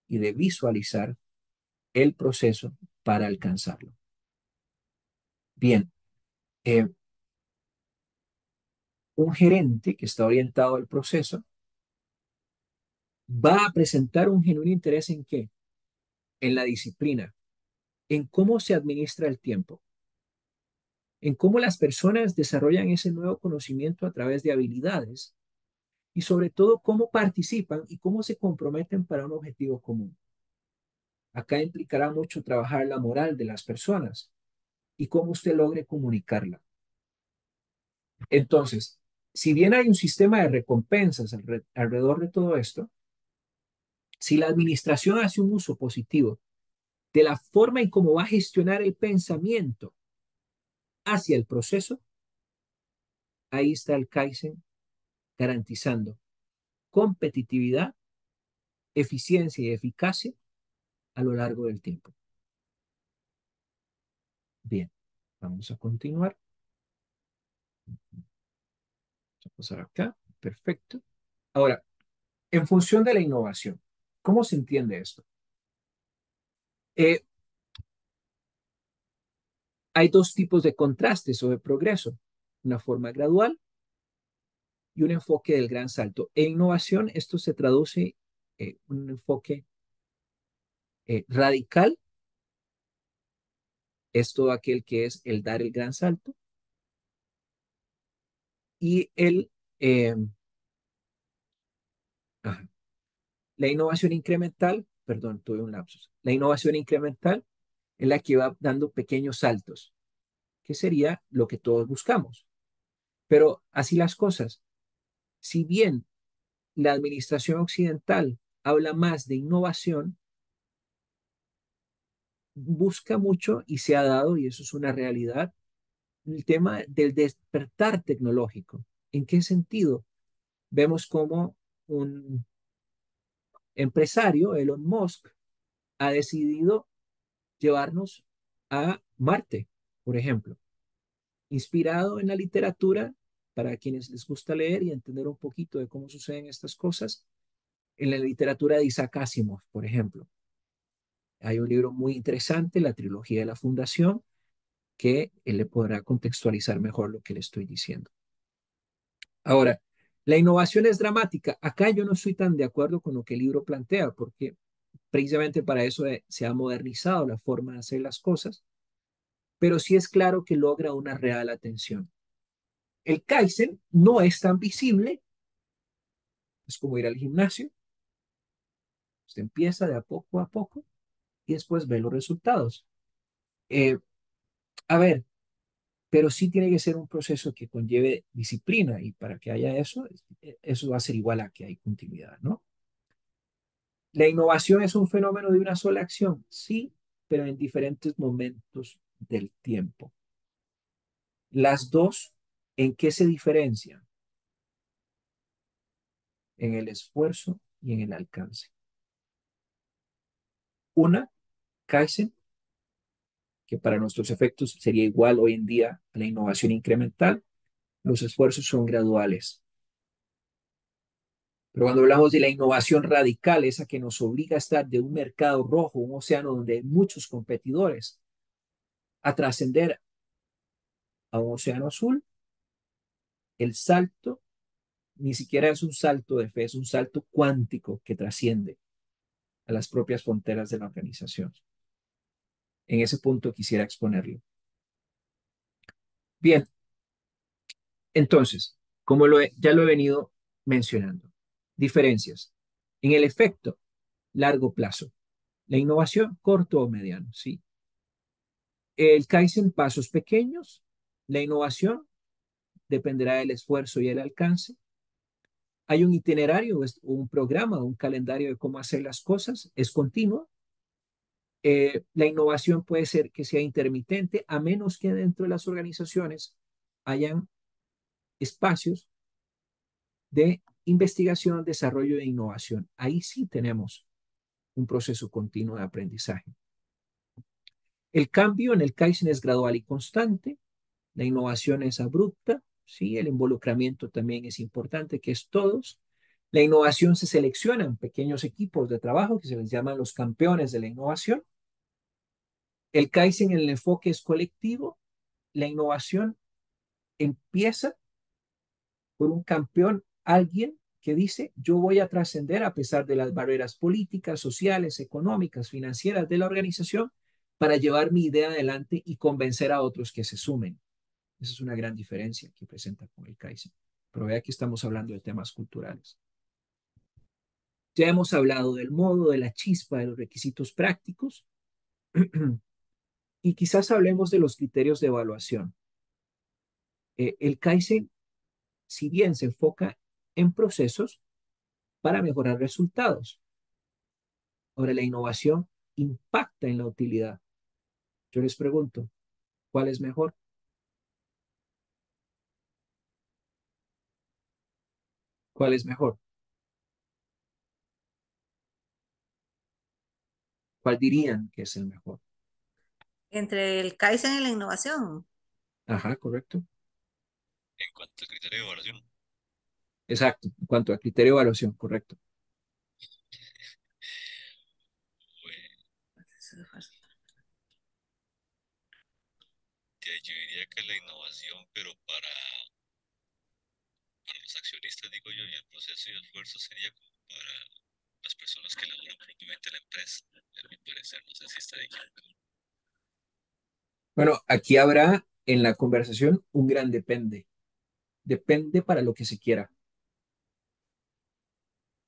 S1: y de visualizar el proceso para alcanzarlo. Bien, eh, un gerente que está orientado al proceso va a presentar un genuino interés en qué, en la disciplina, en cómo se administra el tiempo, en cómo las personas desarrollan ese nuevo conocimiento a través de habilidades y sobre todo cómo participan y cómo se comprometen para un objetivo común. Acá implicará mucho trabajar la moral de las personas y cómo usted logre comunicarla. Entonces, si bien hay un sistema de recompensas alrededor de todo esto, si la administración hace un uso positivo de la forma en cómo va a gestionar el pensamiento hacia el proceso, ahí está el Kaizen garantizando competitividad, eficiencia y eficacia a lo largo del tiempo. Bien, vamos a continuar. Vamos a pasar acá. Perfecto. Ahora, en función de la innovación, ¿cómo se entiende esto? Eh, hay dos tipos de contrastes o de progreso, una forma gradual y un enfoque del gran salto. En innovación, esto se traduce en un enfoque radical, es todo aquel que es el dar el gran salto, y eh, ajá, la innovación incremental, perdón, tuve un lapsus, la innovación incremental en la que va dando pequeños saltos, que sería lo que todos buscamos. Pero así las cosas, si bien la administración occidental habla más de innovación, busca mucho y se ha dado, y eso es una realidad, el tema del despertar tecnológico. ¿En qué sentido? Vemos como un empresario, Elon Musk, ha decidido llevarnos a Marte, por ejemplo, inspirado en la literatura, para quienes les gusta leer y entender un poquito de cómo suceden estas cosas, en la literatura de Isaac Asimov, por ejemplo. Hay un libro muy interesante, la trilogía de la Fundación, que él le podrá contextualizar mejor lo que le estoy diciendo. Ahora, la innovación es dramática. Acá yo no estoy tan de acuerdo con lo que el libro plantea, porque precisamente para eso se ha modernizado la forma de hacer las cosas, pero sí es claro que logra una real atención. El Kaizen no es tan visible, es como ir al gimnasio, usted empieza de a poco y después ve los resultados. Eh, a ver, pero sí tiene que ser un proceso que conlleve disciplina y para que haya eso, eso va a ser igual a que hay continuidad, ¿no? ¿La innovación es un fenómeno de una sola acción? Sí, pero en diferentes momentos del tiempo. Las dos, ¿en qué se diferencian? En el esfuerzo y en el alcance. Una, Kaizen, que para nuestros efectos sería igual hoy en día a la innovación incremental, los esfuerzos son graduales. Pero cuando hablamos de la innovación radical, esa que nos obliga a estar de un mercado rojo, un océano donde hay muchos competidores, a trascender a un océano azul, el salto ni siquiera es un salto de fe, es un salto cuántico que trasciende a las propias fronteras de la organización. En ese punto quisiera exponerlo. Bien, entonces, ya lo he venido mencionando, diferencias. En el efecto, largo plazo. La innovación, corto o mediano, sí. El Kaizen, pasos pequeños. La innovación dependerá del esfuerzo y el alcance. Hay un itinerario, un programa, un calendario de cómo hacer las cosas. Es continuo. La innovación puede ser que sea intermitente, a menos que dentro de las organizaciones hayan espacios de investigación, desarrollo e innovación. Ahí sí tenemos un proceso continuo de aprendizaje. El cambio en el Kaizen es gradual y constante, la innovación es abrupta, ¿sí? El involucramiento también es importante, que es todos. La innovación se selecciona en pequeños equipos de trabajo que se les llaman los campeones de la innovación. El Kaizen en el enfoque es colectivo, la innovación empieza por un campeón, alguien que dice, yo voy a trascender a pesar de las barreras políticas, sociales, económicas, financieras de la organización para llevar mi idea adelante y convencer a otros que se sumen. Esa es una gran diferencia que presenta con el Kaizen. Pero vea que estamos hablando de temas culturales. Ya hemos hablado del modo, de la chispa, de los requisitos prácticos y quizás hablemos de los criterios de evaluación. El Kaizen, si bien se enfoca en procesos para mejorar resultados, ahora la innovación impacta en la utilidad. Yo les pregunto, ¿cuál es mejor? ¿Cuál es mejor? ¿Cuál dirían que es el mejor?
S2: Entre el Kaizen y la innovación.
S1: Ajá, correcto.
S3: En cuanto al criterio de evaluación,
S1: Exacto. En cuanto a criterio de evaluación, correcto.
S3: pues, yo diría que la innovación, pero para los accionistas, digo yo, y el proceso y esfuerzo sería como para las personas que laboran propiamente la empresa, en mi parecer, no sé si está equivocado.
S1: Bueno, aquí habrá en la conversación un gran depende. Depende para lo que se quiera.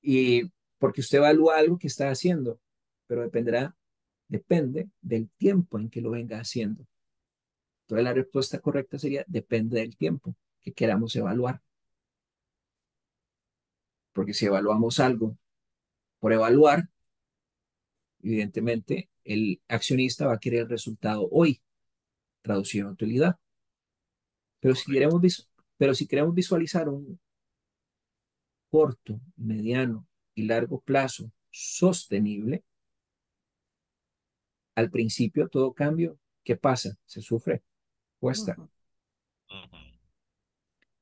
S1: Y porque usted evalúa algo que está haciendo, pero depende del tiempo en que lo venga haciendo. Entonces la respuesta correcta sería depende del tiempo que queramos evaluar. Porque si evaluamos algo por evaluar, evidentemente el accionista va a querer el resultado hoy, traducido en utilidad. Pero si
S3: Correcto.
S1: queremos, pero si queremos visualizar un corto, mediano y largo plazo sostenible, al principio todo cambio, ¿qué pasa? Se sufre, cuesta.
S2: Ujú.
S3: Ujú.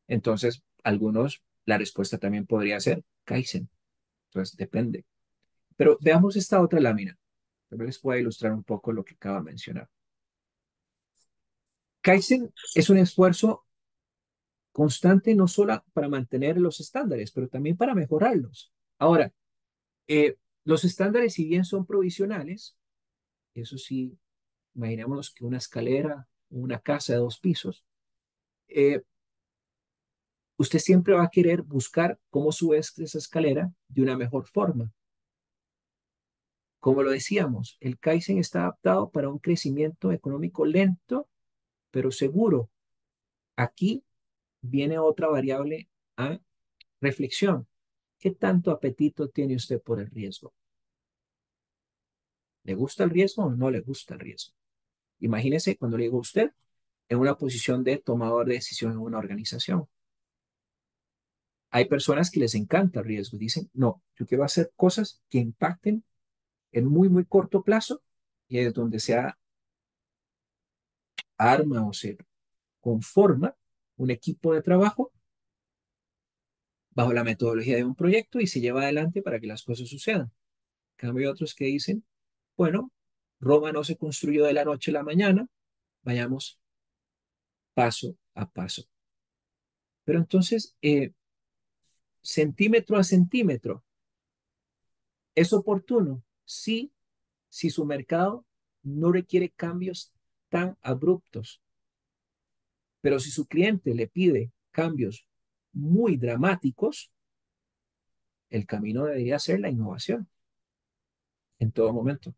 S1: Entonces, la respuesta también podría ser Kaizen. Entonces, depende. Pero veamos esta otra lámina. Tal vez les pueda ilustrar un poco lo que acaba de mencionar. Kaizen es un esfuerzo constante no solo para mantener los estándares, pero también para mejorarlos. Ahora, los estándares, si bien son provisionales, eso sí, imaginémonos que una escalera, una casa de 2 pisos, eh, usted siempre va a querer buscar cómo sube esa escalera de una mejor forma. Como lo decíamos, el Kaizen está adaptado para un crecimiento económico lento, pero seguro. Aquí viene otra variable a reflexión. ¿Qué tanto apetito tiene usted por el riesgo? ¿Le gusta el riesgo o no le gusta el riesgo? Imagínese cuando le digo a usted en una posición de tomador de decisión en una organización. Hay personas que les encanta el riesgo y dicen, no, yo quiero hacer cosas que impacten en muy, muy corto plazo y es donde se arma o se conforma un equipo de trabajo bajo la metodología de un proyecto y se lleva adelante para que las cosas sucedan. En cambio, hay otros que dicen, bueno, Roma no se construyó de la noche a la mañana, vayamos paso a paso. Pero entonces, centímetro a centímetro, ¿es oportuno? Sí, si su mercado no requiere cambios tan abruptos. Pero si su cliente le pide cambios muy dramáticos, el camino debería ser la innovación en todo momento.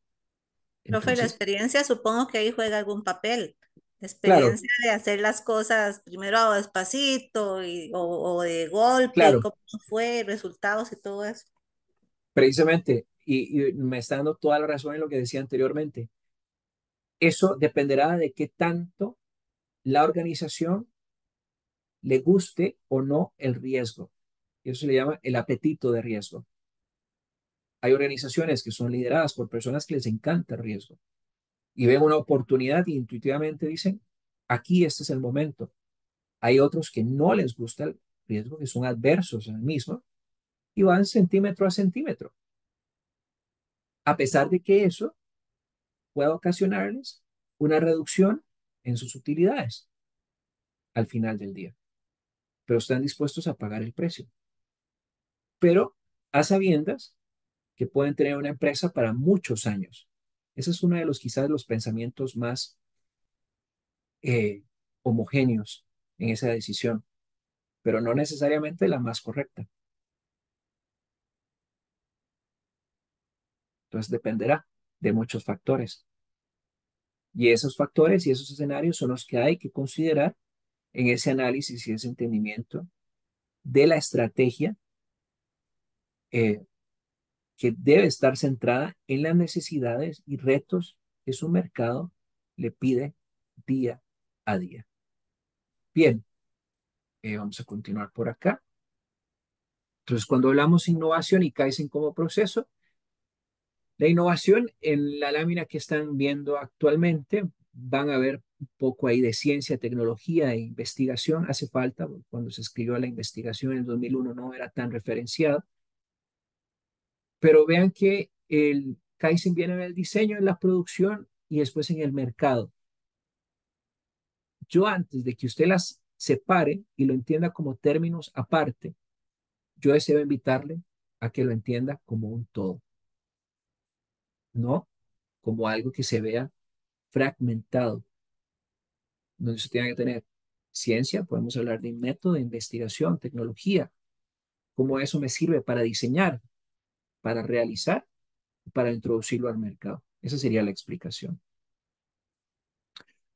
S2: Profe, la
S1: Entonces,
S2: experiencia supongo que ahí juega algún papel. La
S1: claro,
S2: experiencia de hacer las cosas primero a despacito o de golpe y
S1: claro,
S2: cómo fue, resultados y todo eso.
S1: precisamente, y me está dando toda la razón en lo que decía anteriormente. Eso dependerá de qué tanto la organización le guste o no el riesgo. Eso se le llama el apetito de riesgo. Hay organizaciones que son lideradas por personas que les encanta el riesgo y ven una oportunidad y intuitivamente dicen, aquí este es el momento. Hay otros que no les gusta el riesgo, que son adversos al mismo y van centímetro a centímetro, a pesar de que eso pueda ocasionarles una reducción en sus utilidades al final del día. pero están dispuestos a pagar el precio. Pero a sabiendas que pueden tener una empresa para muchos años. Ese es uno de los quizás los pensamientos más eh, homogéneos en esa decisión, pero no necesariamente la más correcta. Entonces dependerá de muchos factores. Y esos factores y esos escenarios son los que hay que considerar en ese análisis y ese entendimiento de la estrategia eh, que debe estar centrada en las necesidades y retos que su mercado le pide día a día. Bien, vamos a continuar por acá. Entonces, cuando hablamos de innovación y Kaizen como proceso, la innovación en la lámina que están viendo actualmente, van a ver un poco ahí de ciencia, tecnología e investigación. Hace falta, cuando se escribió la investigación en el 2001 no era tan referenciada, pero vean que el Kaizen viene en el diseño, en la producción y después en el mercado. Yo antes de que usted las separe y lo entienda como términos aparte, yo deseo invitarle a que lo entienda como un todo, no como algo que se vea fragmentado, donde se tenga que tener ciencia, podemos hablar de método de investigación, tecnología, cómo eso me sirve para diseñar, para realizar, para introducirlo al mercado. Esa sería la explicación.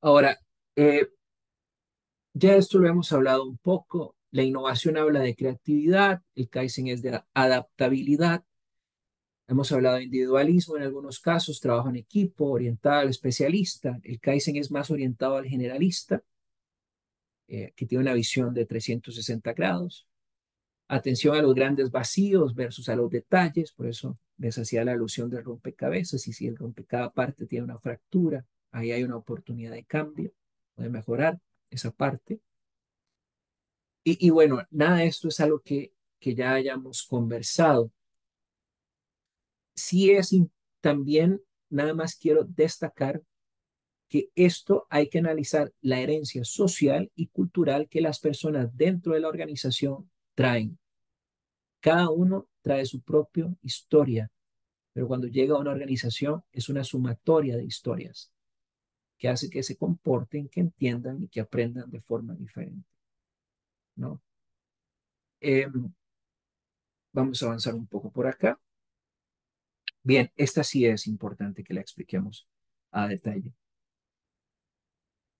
S1: Ahora, ya esto lo hemos hablado un poco. La innovación habla de creatividad, el Kaizen es de adaptabilidad. Hemos hablado de individualismo en algunos casos, trabajo en equipo, orientado al especialista. El Kaizen es más orientado al generalista, que tiene una visión de 360 grados. Atención a los grandes vacíos versus a los detalles, por eso les hacía la alusión del rompecabezas, y si el cada parte tiene una fractura, ahí hay una oportunidad de cambio, de mejorar esa parte. Y bueno, nada de esto es algo que ya hayamos conversado. Sí es también, nada más quiero destacar que esto hay que analizar la herencia social y cultural que las personas dentro de la organización traen. Cada uno trae su propia historia, pero cuando llega a una organización es una sumatoria de historias que hace que se comporten, que entiendan y que aprendan de forma diferente, ¿no? Eh, Vamos a avanzar un poco por acá. Bien, esta sí es importante que la expliquemos a detalle.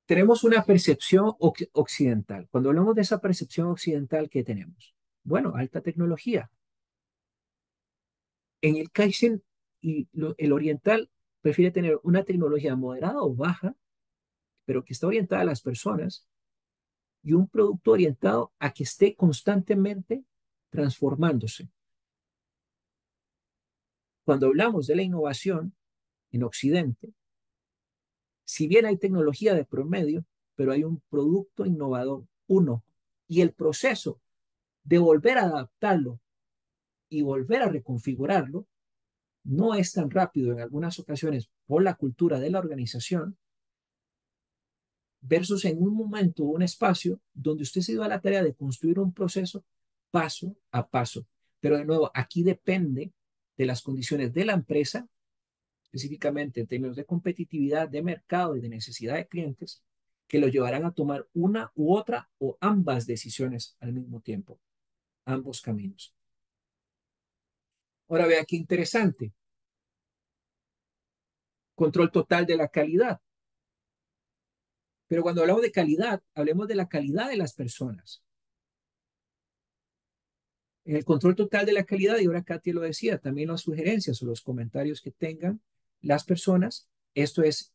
S1: Tenemos una percepción occidental. Cuando hablamos de esa percepción occidental, ¿qué tenemos? Bueno, alta tecnología. En el Kaizen y el oriental prefiere tener una tecnología moderada o baja, pero que está orientada a las personas, y un producto orientado a que esté constantemente transformándose. Cuando hablamos de la innovación en Occidente, si bien hay tecnología de promedio, pero hay un producto innovador, uno, y el proceso de volver a adaptarlo y volver a reconfigurarlo no es tan rápido en algunas ocasiones por la cultura de la organización, versus en un momento o un espacio donde usted se dio a la tarea de construir un proceso paso a paso. Pero de nuevo, aquí depende de las condiciones de la empresa, específicamente en términos de competitividad, de mercado y de necesidad de clientes, que lo llevarán a tomar una u otra o ambas decisiones al mismo tiempo, ambos caminos. Ahora vea qué interesante. Control total de la calidad. Pero cuando hablamos de calidad, hablemos de la calidad de las personas. En el control total de la calidad, y ahora Katia lo decía, también las sugerencias o los comentarios que tengan las personas, esto es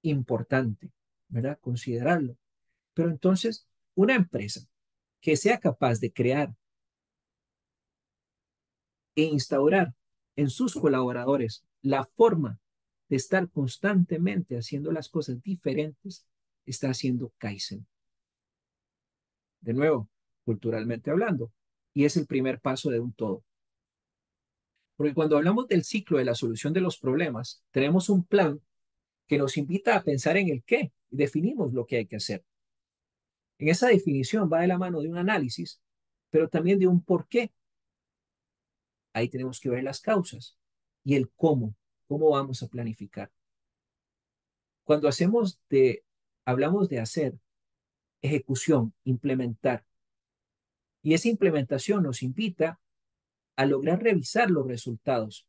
S1: importante, ¿verdad? Considerarlo. Pero entonces, una empresa que sea capaz de crear e instaurar en sus colaboradores la forma de estar constantemente haciendo las cosas diferentes, está haciendo Kaizen. De nuevo, culturalmente hablando. Y es el primer paso de un todo. Porque cuando hablamos del ciclo de la solución de los problemas, tenemos un plan que nos invita a pensar en el qué y definimos lo que hay que hacer. En esa definición va de la mano de un análisis, pero también de un por qué. Ahí tenemos que ver las causas y el cómo vamos a planificar. Cuando hablamos de hacer, ejecución, implementar, y esa implementación nos invita a lograr revisar los resultados.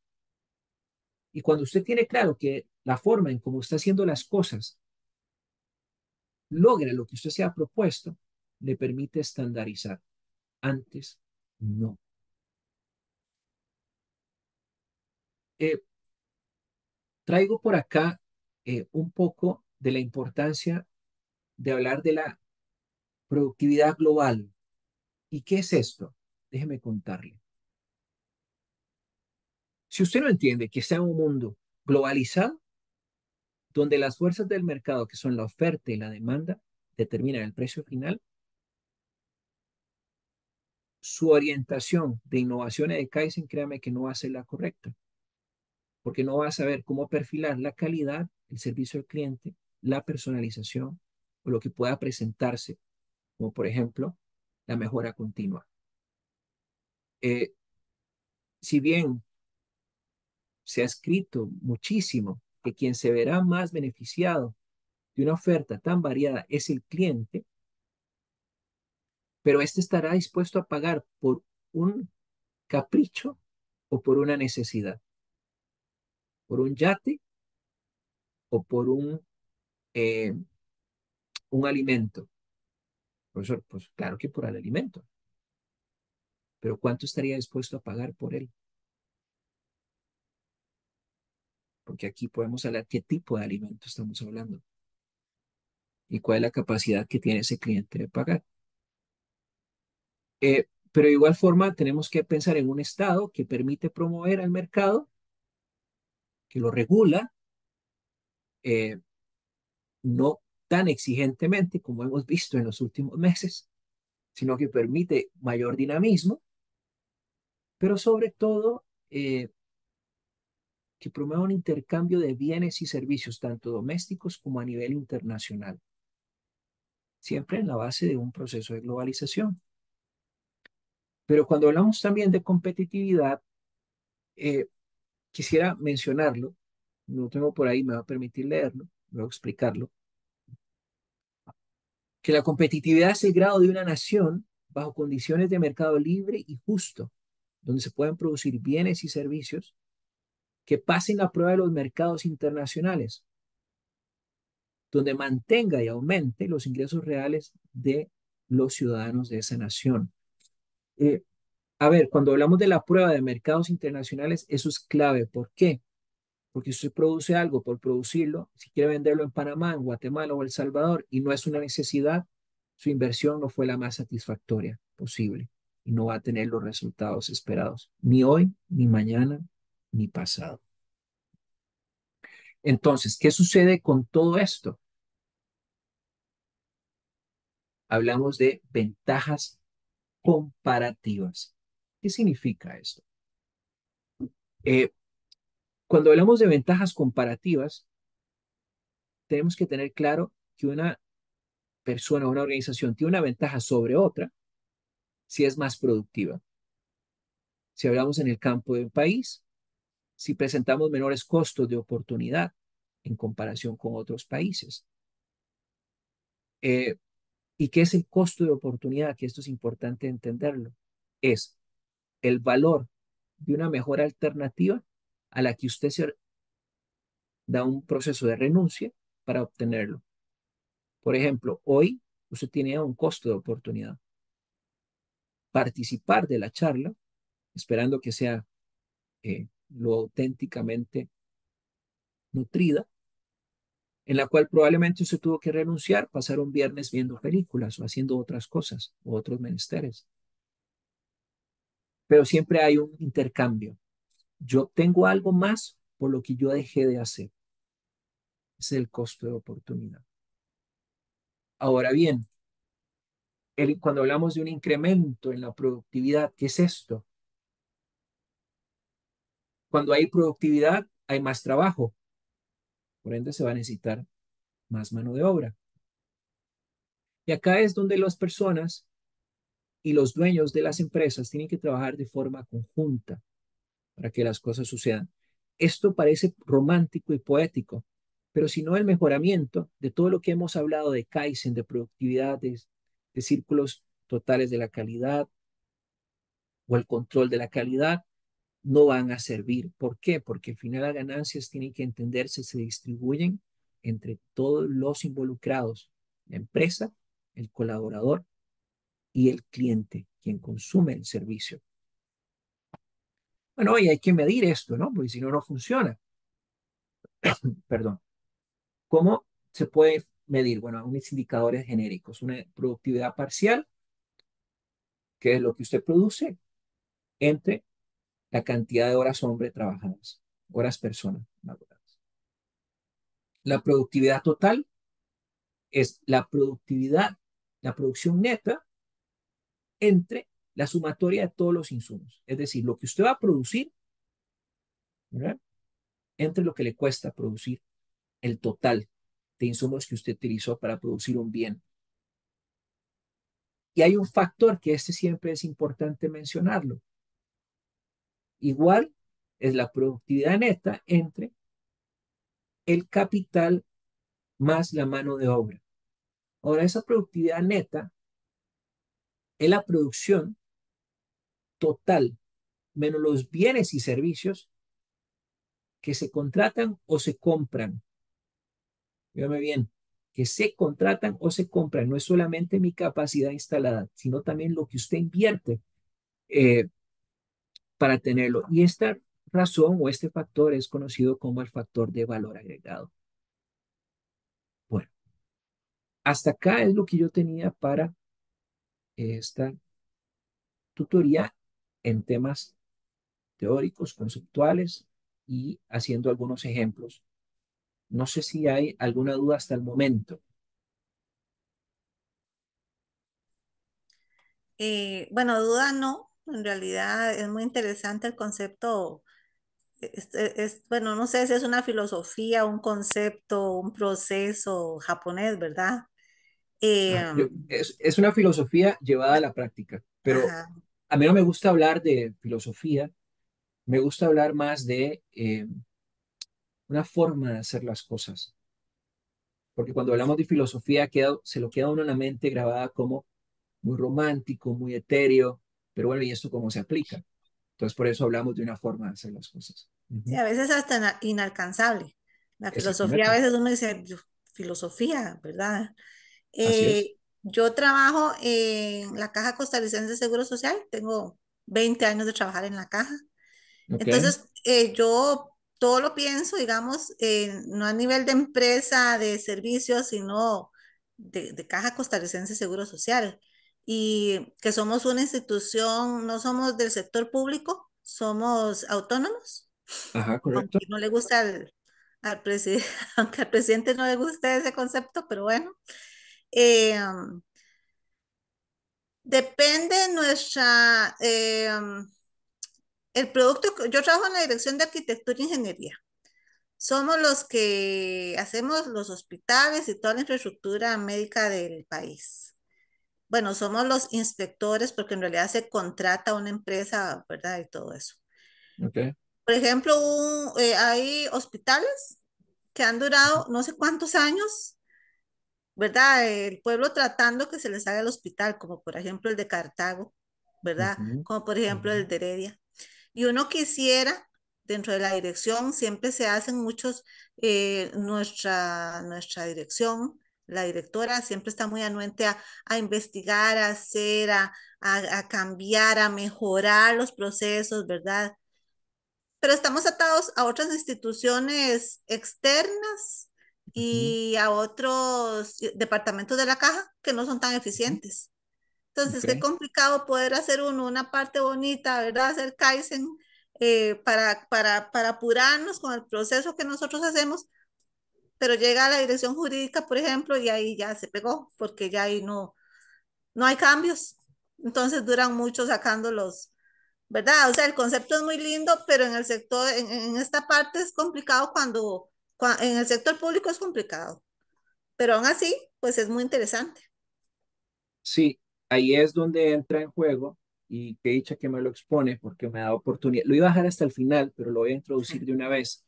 S1: Y cuando usted tiene claro que la forma en cómo está haciendo las cosas logra lo que usted se ha propuesto, le permite estandarizar. Antes, no. Eh, Traigo por acá un poco de la importancia de hablar de la productividad global. ¿Y qué es esto? Déjeme contarle. Si usted no entiende que está en un mundo globalizado, donde las fuerzas del mercado, que son la oferta y la demanda, determinan el precio final, su orientación de innovación y de Kaizen, créame que no va a ser la correcta, porque no va a saber cómo perfilar la calidad, el servicio al cliente, la personalización o lo que pueda presentarse, como por ejemplo la mejora continua. Eh, si bien se ha escrito muchísimo que quien se verá más beneficiado de una oferta tan variada es el cliente, pero este estará dispuesto a pagar por un capricho o por una necesidad, por un yate o por eh, un alimento. Profesor, pues claro que por el alimento, pero ¿cuánto estaría dispuesto a pagar por él? Porque aquí podemos hablar qué tipo de alimento estamos hablando y cuál es la capacidad que tiene ese cliente de pagar. Pero de igual forma tenemos que pensar en un Estado que permite promover al mercado, que lo regula, eh, no tan exigentemente como hemos visto en los últimos meses, sino que permite mayor dinamismo, pero sobre todo que promueva un intercambio de bienes y servicios, tanto domésticos como a nivel internacional, siempre en la base de un proceso de globalización. Pero cuando hablamos también de competitividad, eh, quisiera mencionarlo, no tengo por ahí, me va a permitir leerlo, voy a explicarlo, que la competitividad es el grado de una nación bajo condiciones de mercado libre y justo, donde se pueden producir bienes y servicios que pasen la prueba de los mercados internacionales, donde mantenga y aumente los ingresos reales de los ciudadanos de esa nación. Eh, a ver, cuando hablamos de la prueba de mercados internacionales, eso es clave. ¿Por qué? Porque si usted produce algo por producirlo, si quiere venderlo en Panamá, en Guatemala o El Salvador y no es una necesidad, su inversión no fue la más satisfactoria posible y no va a tener los resultados esperados, ni hoy, ni mañana, ni pasado. Entonces, ¿qué sucede con todo esto? Hablamos de ventajas comparativas. ¿Qué significa esto? Eh, Cuando hablamos de ventajas comparativas, tenemos que tener claro que una persona o una organización tiene una ventaja sobre otra si es más productiva. Si hablamos en el campo de un país, si presentamos menores costos de oportunidad en comparación con otros países. Eh, ¿Y qué es el costo de oportunidad? Que esto es importante entenderlo. Es el valor de una mejor alternativa a la que usted se da un proceso de renuncia para obtenerlo. Por ejemplo, hoy usted tiene un costo de oportunidad. Participar de la charla, esperando que sea lo auténticamente nutrida, en la cual probablemente usted tuvo que renunciar, pasar un viernes viendo películas o haciendo otras cosas o otros menesteres. Pero siempre hay un intercambio. Yo tengo algo más por lo que yo dejé de hacer. Ese es el costo de oportunidad. Ahora bien, cuando hablamos de un incremento en la productividad, ¿qué es esto? Cuando hay productividad, hay más trabajo. Por ende, se va a necesitar más mano de obra. Y acá es donde las personas y los dueños de las empresas tienen que trabajar de forma conjunta para que las cosas sucedan. Esto parece romántico y poético, pero si no el mejoramiento de todo lo que hemos hablado de Kaizen, de productividad, de círculos totales de la calidad o el control de la calidad, no van a servir. ¿Por qué? Porque al final las ganancias tienen que entenderse, se distribuyen entre todos los involucrados, la empresa, el colaborador y el cliente, quien consume el servicio. Bueno, y hay que medir esto, ¿no? Porque si no, no funciona. Perdón. ¿Cómo se puede medir? Bueno, unos indicadores genéricos, una productividad parcial, que es lo que usted produce, entre la cantidad de horas hombre trabajadas, horas persona laboradas. La productividad total es la productividad, la producción neta entre la sumatoria de todos los insumos. Es decir, lo que usted va a producir, ¿verdad? Entre lo que le cuesta producir el total de insumos que usted utilizó para producir un bien. Y hay un factor que este siempre es importante mencionarlo. Igual es la productividad neta entre el capital más la mano de obra. Ahora, esa productividad neta es la producción total menos los bienes y servicios que se contratan o se compran. Dígame bien, que se contratan o se compran. No es solamente mi capacidad instalada, sino también lo que usted invierte eh, para tenerlo. Y esta razón o este factor es conocido como el factor de valor agregado. Bueno, hasta acá es lo que yo tenía para esta tutoría en temas teóricos, conceptuales y haciendo algunos ejemplos. No sé si hay alguna duda hasta el momento.
S2: Bueno, duda no, en realidad es muy interesante el concepto. Bueno, no sé si es una filosofía, un concepto, un proceso japonés, ¿verdad? Eh,
S1: Es una filosofía llevada a la práctica, pero
S2: ajá.
S1: a mí no me gusta hablar de filosofía, me gusta hablar más de una forma de hacer las cosas, porque cuando hablamos de filosofía se lo queda uno en la mente grabada como muy romántico, muy etéreo, pero bueno, ¿y esto cómo se aplica? Entonces por eso hablamos de una forma de hacer las cosas.
S2: Sí,
S1: Ujú.
S2: a veces hasta inalcanzable. La filosofía, a
S1: Exactamente,
S2: veces uno dice, filosofía, ¿verdad?
S1: así es.
S2: Yo trabajo en la Caja Costarricense de Seguro Social, tengo 20 años de trabajar en la caja.
S1: Ok,
S2: Entonces, yo todo lo pienso, digamos, no a nivel de empresa, de servicios, sino de Caja Costarricense de Seguro Social. Y que somos una institución, no somos del sector público, somos autónomos,
S1: ajá, correcto.
S2: aunque no le gusta al presidente, aunque al presidente no le guste ese concepto, pero bueno. Eh, Depende nuestra, el producto, yo trabajo en la Dirección de Arquitectura e Ingeniería. Somos los que hacemos los hospitales y toda la infraestructura médica del país. Bueno, somos los inspectores porque en realidad se contrata una empresa, ¿verdad? Y todo eso.
S1: Ok,
S2: Por ejemplo, hay hospitales que han durado no sé cuántos años, ¿verdad? El pueblo tratando que se les haga el hospital, como por ejemplo el de Cartago, ¿verdad?
S1: ujú,
S2: Como por ejemplo
S1: ujú,
S2: el de Heredia. Y uno quisiera, dentro de la dirección, siempre se hacen muchos, nuestra dirección, la directora siempre está muy anuente a investigar, a hacer, a cambiar, a mejorar los procesos, ¿verdad? Pero estamos atados a otras instituciones externas
S1: ujú,
S2: y a otros departamentos de la caja que no son tan
S1: ujú,
S2: eficientes. Entonces, qué
S1: ok.
S2: complicado poder hacer uno una parte bonita, ¿verdad? Hacer Kaizen para apurarnos con el proceso que nosotros hacemos, pero llega a la dirección jurídica, por ejemplo, y ahí ya se pegó, porque ya ahí no hay cambios. Entonces duran mucho sacándolos, ¿verdad? O sea, el concepto es muy lindo, pero en el sector, en esta parte es complicado en el sector público es complicado, pero aún así, pues es muy interesante.
S1: Sí, ahí es donde entra en juego y qué dicha que me lo expone porque me da oportunidad. Lo iba a dejar hasta el final, pero lo voy a introducir de una vez,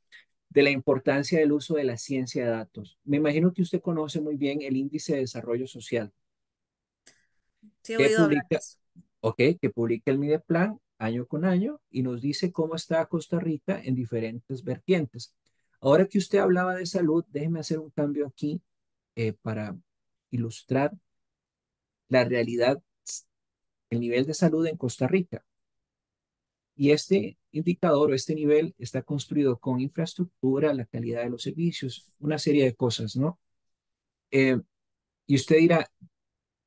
S1: de la importancia del uso de la ciencia de datos. Me imagino que usted conoce muy bien el Índice de Desarrollo Social
S2: Sí, he
S1: que
S2: oído hablar de
S1: publica,
S2: eso.
S1: ok, que publica el Mideplan año con año y nos dice cómo está Costa Rica en diferentes vertientes. Ahora que usted hablaba de salud, déjeme hacer un cambio aquí para ilustrar la realidad, el nivel de salud en Costa Rica. Y este indicador o este nivel está construido con infraestructura, la calidad de los servicios, una serie de cosas, ¿no? Eh, y usted dirá,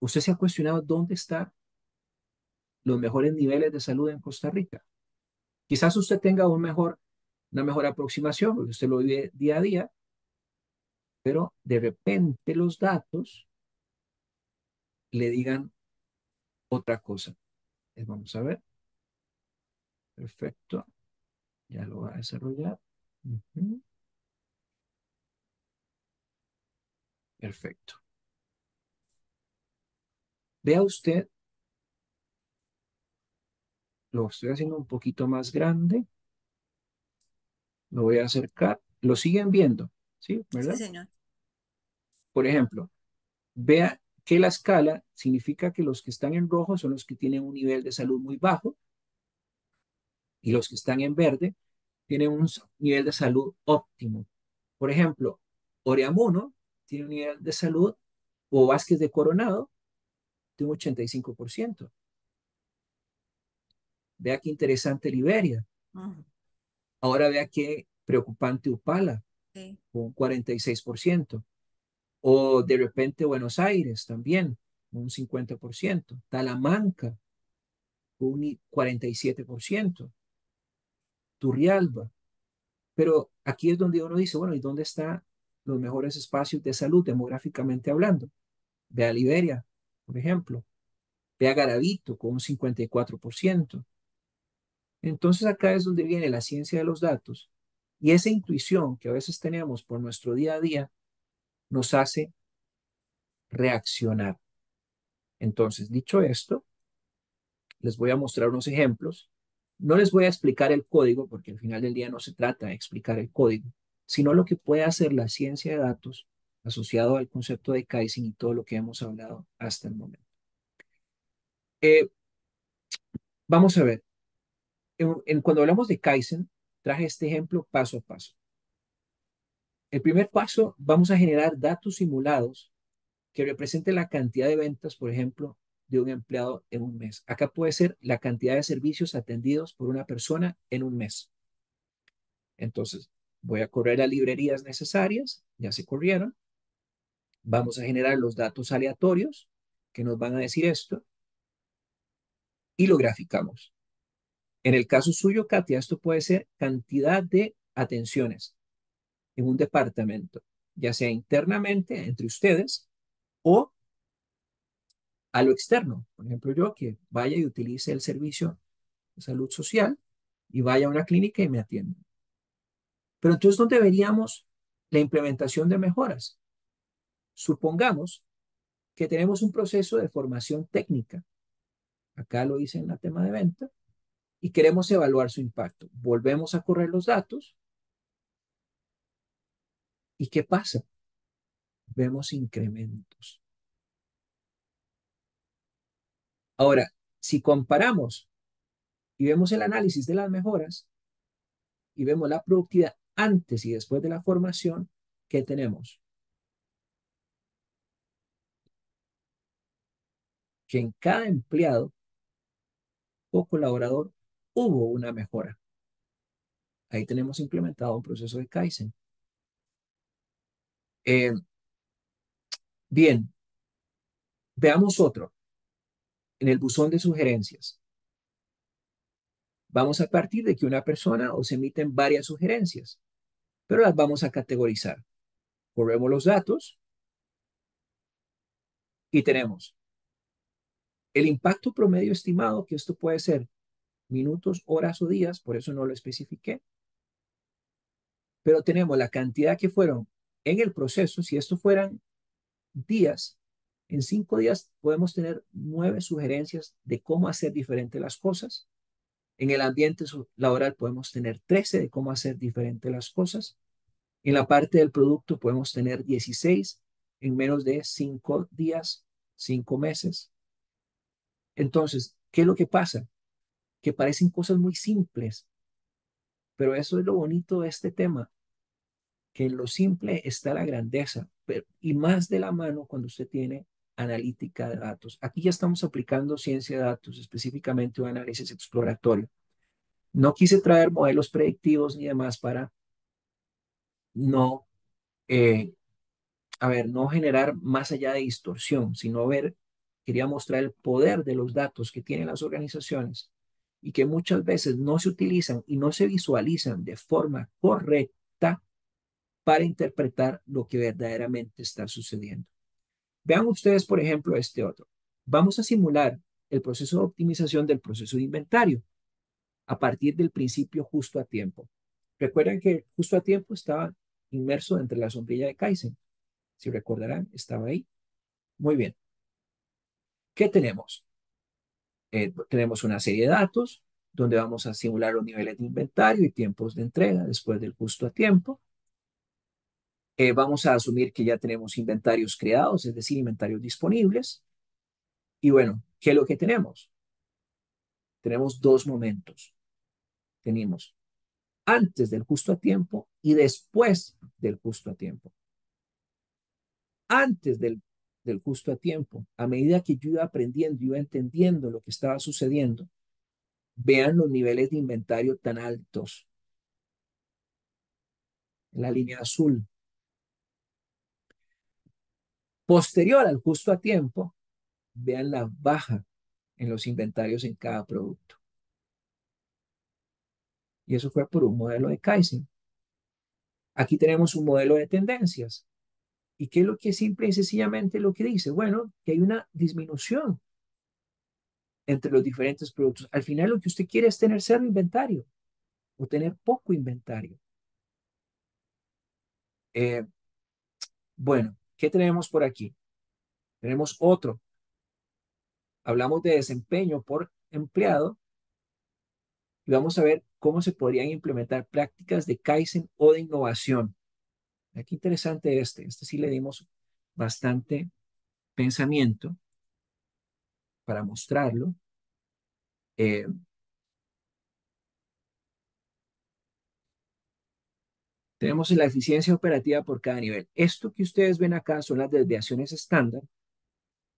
S1: ¿usted se ha cuestionado dónde están los mejores niveles de salud en Costa Rica? Quizás usted tenga una mejor aproximación, porque usted lo vive día a día, pero de repente los datos le digan otra cosa. Vamos a ver. Perfecto. Ya lo va a desarrollar. Ujú. Perfecto. Vea usted, lo estoy haciendo un poquito más grande. Lo voy a acercar. Lo siguen viendo, ¿sí?
S2: Sí,
S1: ¿Verdad?
S2: señor.
S1: Por ejemplo, vea que la escala significa que los que están en rojo son los que tienen un nivel de salud muy bajo y los que están en verde tienen un nivel de salud óptimo. Por ejemplo, Oreamuno tiene un nivel de salud, o Vázquez de Coronado, de un 85%. Vea qué interesante Liberia.
S2: Ujú,
S1: Ahora vea qué preocupante Upala,
S2: sí.
S1: con un 46%. O de repente Buenos Aires también, un 50%. Talamanca, un 47%. Turrialba. Pero aquí es donde uno dice, bueno, ¿y dónde están los mejores espacios de salud demográficamente hablando? Ve a Liberia, por ejemplo. Ve a Garavito con un 54%. Entonces acá es donde viene la ciencia de los datos y esa intuición que a veces tenemos por nuestro día a día nos hace reaccionar. Entonces, dicho esto, les voy a mostrar unos ejemplos. No les voy a explicar el código porque al final del día no se trata de explicar el código, sino lo que puede hacer la ciencia de datos asociado al concepto de Kaizen y todo lo que hemos hablado hasta el momento. Eh, Vamos a ver, cuando hablamos de Kaizen, traje este ejemplo paso a paso. El primer paso, vamos a generar datos simulados que representen la cantidad de ventas, por ejemplo, de un empleado en un mes. Acá puede ser la cantidad de servicios atendidos por una persona en un mes. Entonces, voy a correr las librerías necesarias, ya se corrieron. Vamos a generar los datos aleatorios que nos van a decir esto y lo graficamos. En el caso suyo, Katia, esto puede ser cantidad de atenciones en un departamento, ya sea internamente entre ustedes o a lo externo. Por ejemplo, yo que vaya y utilice el servicio de salud social y vaya a una clínica y me atienda. Pero entonces, ¿dónde veríamos la implementación de mejoras? Supongamos que tenemos un proceso de formación técnica. Acá lo hice en el tema de venta y queremos evaluar su impacto. Volvemos a correr los datos y ¿qué pasa? Vemos incrementos. Ahora, si comparamos y vemos el análisis de las mejoras y vemos la productividad antes y después de la formación, ¿qué tenemos? Que en cada empleado o colaborador hubo una mejora. Ahí tenemos implementado un proceso de Kaizen. Eh, Bien, veamos otro. En el buzón de sugerencias, vamos a partir de que una persona o se emiten varias sugerencias, pero las vamos a categorizar. Corremos los datos y tenemos el impacto promedio estimado, que esto puede ser minutos, horas o días, por eso no lo especifiqué, pero tenemos la cantidad que fueron en el proceso, si esto fueran días, En 5 días podemos tener 9 sugerencias de cómo hacer diferente las cosas. En el ambiente laboral podemos tener 13 de cómo hacer diferente las cosas. En la parte del producto podemos tener 16 en menos de 5 días, 5 meses. Entonces, ¿qué es lo que pasa? Que parecen cosas muy simples, pero eso es lo bonito de este tema, que en lo simple está la grandeza, y más de la mano cuando usted tiene analítica de datos. Aquí ya estamos aplicando ciencia de datos, específicamente un análisis exploratorio. No quise traer modelos predictivos ni demás para no, eh, no generar más allá de distorsión, sino quería mostrar el poder de los datos que tienen las organizaciones y que muchas veces no se utilizan y no se visualizan de forma correcta para interpretar lo que verdaderamente está sucediendo. Vean ustedes, por ejemplo, este otro. Vamos a simular el proceso de optimización del proceso de inventario a partir del principio justo a tiempo. Recuerden que justo a tiempo estaba inmerso entre la sombrilla de Kaizen. Si recordarán, estaba ahí. Muy bien. ¿Qué tenemos? Tenemos una serie de datos donde vamos a simular los niveles de inventario y tiempos de entrega después del justo a tiempo. Vamos a asumir que ya tenemos inventarios creados, es decir, inventarios disponibles. Y bueno, ¿qué es lo que tenemos? Tenemos dos momentos. Tenemos antes del justo a tiempo y después del justo a tiempo. Antes del justo a tiempo, a medida que yo iba aprendiendo, iba entendiendo lo que estaba sucediendo, vean los niveles de inventario tan altos en la línea azul. Posterior al justo a tiempo, vean la baja en los inventarios en cada producto. Y eso fue por un modelo de Kaizen. Aquí tenemos un modelo de tendencias. ¿Y qué es lo que simple y sencillamente lo que dice? Bueno, que hay una disminución entre los diferentes productos. Al final lo que usted quiere es tener cero inventario o tener poco inventario. Eh, bueno, ¿qué tenemos por aquí? Tenemos otro. Hablamos de desempeño por empleado y vamos a ver cómo se podrían implementar prácticas de Kaizen o de innovación. Qué interesante este sí le dimos bastante pensamiento para mostrarlo. Eh, tenemos la eficiencia operativa por cada nivel. Esto que ustedes ven acá son las desviaciones estándar